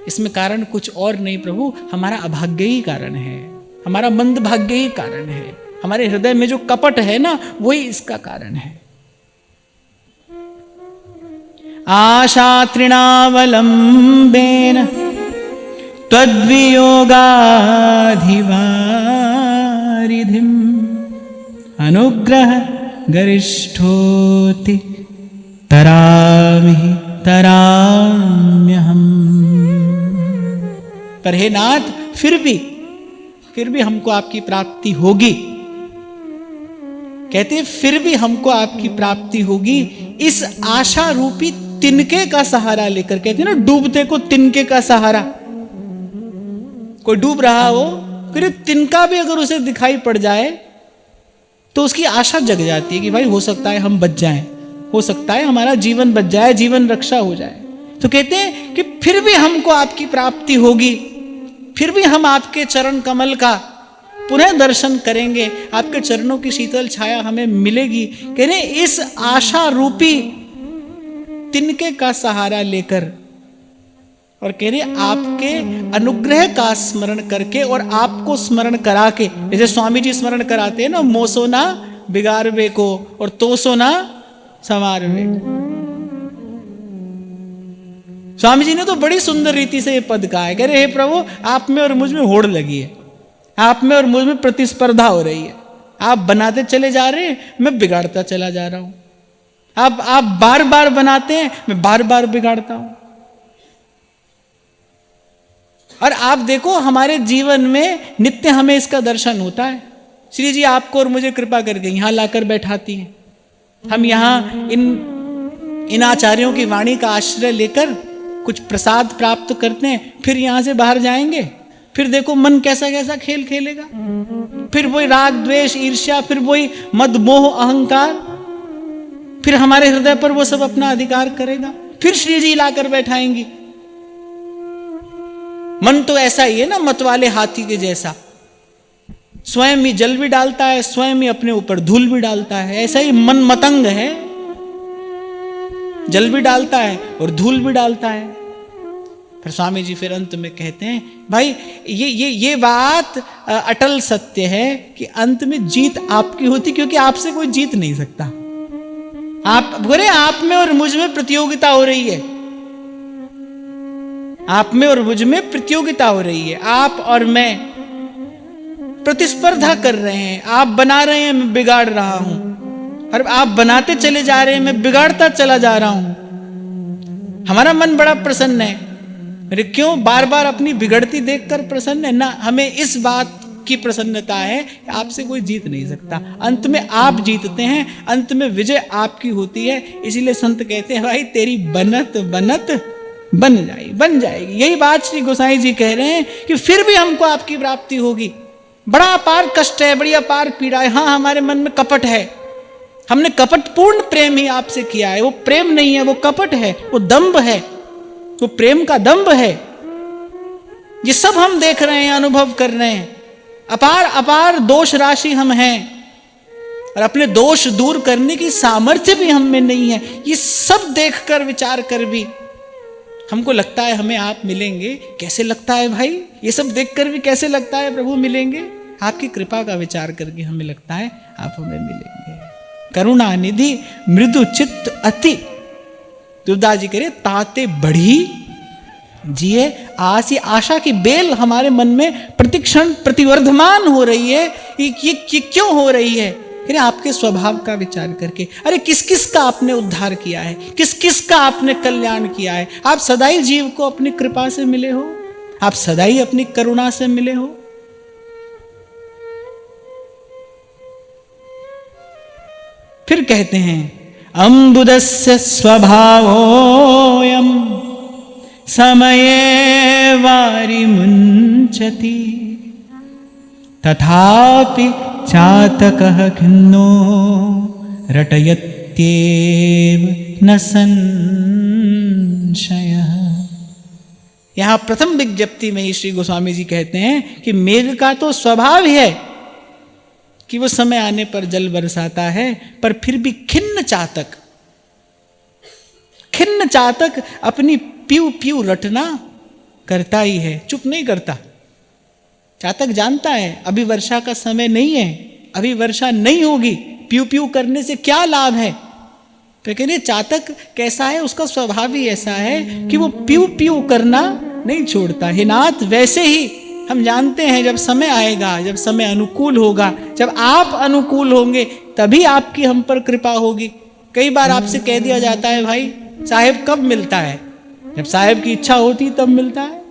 इसमें कारण कुछ और नहीं प्रभु, हमारा अभाग्य ही कारण है, हमारा मंदभाग्य ही कारण है। हमारे हृदय में जो कपट है ना, वही इसका कारण है। आशा तृणावलंबेन त्वद्वियोगाधिवारिधिम अनुग्रह गरिष्ठोति तराम्यहम्। पर हे नाथ, फिर भी हमको आपकी प्राप्ति होगी। कहते हैं फिर भी हमको आपकी प्राप्ति होगी, इस आशा रूपी तिनके का सहारा लेकर। कहते हैं ना, डूबते को तिनके का सहारा। कोई डूब रहा हो, फिर तिनका भी अगर उसे दिखाई पड़ जाए तो उसकी आशा जग जाती है कि भाई हो सकता है हम बच जाएं, हो सकता है हमारा जीवन बच जाए, जीवन रक्षा हो जाए। तो कहते हैं कि फिर भी हमको आपकी प्राप्ति होगी, फिर भी हम आपके चरण कमल का पुनः दर्शन करेंगे, आपके चरणों की शीतल छाया हमें मिलेगी। कह रहे इस आशा रूपी तिनके का सहारा लेकर, और कह रहे आपके अनुग्रह का स्मरण करके और आपको स्मरण करा के, जैसे स्वामी जी स्मरण कराते हैं ना, मोसो ना बिगाड़वे को और तोसो ना संवारवे। स्वामी जी ने तो बड़ी सुंदर रीति से ये पद कहा है। कह रहे हे प्रभु, आप में और मुझ में होड़ लगी है, आप में और मुझ में प्रतिस्पर्धा हो रही है। आप बनाते चले जा रहे हैं, मैं बिगाड़ता चला जा रहा हूं। आप बार बार बनाते हैं, मैं बार बार बिगाड़ता हूं। और आप देखो हमारे जीवन में नित्य हमें इसका दर्शन होता है। श्री जी आपको और मुझे कृपा करके यहां लाकर बैठाती हैं। हम यहां इन आचार्यों की वाणी का आश्रय लेकर कुछ प्रसाद प्राप्त करते हैं, फिर यहां से बाहर जाएंगे, फिर देखो मन कैसा कैसा खेल खेलेगा, फिर वही राग द्वेष ईर्ष्या, फिर वही मद मोह अहंकार, फिर हमारे हृदय पर वो सब अपना अधिकार करेगा, फिर श्री जी लाकर बैठाएंगी। मन तो ऐसा ही है ना, मत वाले हाथी के जैसा, स्वयं ही जल भी डालता है, स्वयं ही अपने ऊपर धूल भी डालता है। ऐसा ही मन मतंग है, जल भी डालता है और धूल भी डालता है। फिर स्वामी जी फिर अंत में कहते हैं, भाई ये बात अटल सत्य है कि अंत में जीत आपकी होती, क्योंकि आपसे कोई जीत नहीं सकता। आप बोले आप में और मुझ में प्रतियोगिता हो रही है, आप में और मुझ में प्रतियोगिता हो रही है। आप और मैं प्रतिस्पर्धा कर रहे हैं। आप बना रहे हैं, मैं बिगाड़ रहा हूं, और आप बनाते चले जा रहे हैं, मैं बिगाड़ता चला जा रहा हूं। हमारा मन बड़ा प्रसन्न है, अरे क्यों बार बार अपनी बिगड़ती देखकर प्रसन्न है ना। हमें इस बात की प्रसन्नता है, आपसे कोई जीत नहीं सकता। अंत में आप जीतते हैं, अंत में विजय आपकी होती है। इसीलिए संत कहते हैं, भाई तेरी बनत बनत बन जाएगी। यही बात श्री गोसाई जी कह रहे हैं कि फिर भी हमको आपकी प्राप्ति होगी। बड़ा अपार कष्ट है, बड़ी अपार पीड़ा है। हाँ, हमारे मन में कपट है, हमने कपटपूर्ण प्रेम ही आपसे किया है। वो प्रेम नहीं है, वो कपट है, वो दंभ है, वो प्रेम का दंभ है। ये सब हम देख रहे हैं, अनुभव कर रहे हैं। अपार अपार दोष राशि हम हैं, और अपने दोष दूर करने की सामर्थ्य भी हम में नहीं है। ये सब देखकर विचार कर भी हमको लगता है हमें आप मिलेंगे। कैसे लगता है भाई? ये सब देखकर भी कैसे लगता है प्रभु मिलेंगे? आपकी कृपा का विचार करके हमें लगता है आप हमें मिलेंगे। करुणा निधि मृदु चित्त अति, दुर्दास जी करे ताते बढ़ी जिए आस। ये आशा की बेल हमारे मन में प्रतिक्षण प्रतिवर्धमान हो रही है। ये क्यों हो रही है? फिर आपके स्वभाव का विचार करके, अरे किस किस का आपने उद्धार किया है, किस किस का आपने कल्याण किया है। आप सदाई जीव को अपनी कृपा से मिले हो, आप सदाई अपनी करुणा से मिले हो। फिर कहते हैं, अम्बुदस्य स्वभावोऽयं समये वारि मुञ्चति तथापि चातकः खिन्नो रटयत्येव न संशयः। यहाँ प्रथम विज्ञप्ति में ही श्री गोस्वामी जी कहते हैं कि मेघ का तो स्वभाव है कि वो समय आने पर जल बरसाता है, पर फिर भी खिन्न चातक अपनी प्यू प्यू रटना करता ही है, चुप नहीं करता। चातक जानता है अभी वर्षा का समय नहीं है, अभी वर्षा नहीं होगी, प्यू प्यू करने से क्या लाभ है। तो कहते चातक कैसा है, उसका स्वभाव ही ऐसा है कि वो प्यू प्यू करना नहीं छोड़ता। हे नाथ, वैसे ही हम जानते हैं जब समय आएगा, जब समय अनुकूल होगा, जब आप अनुकूल होंगे तभी आपकी हम पर कृपा होगी। कई बार आपसे कह दिया जाता है भाई साहेब कब मिलता है, जब साहेब की इच्छा होती तब मिलता है।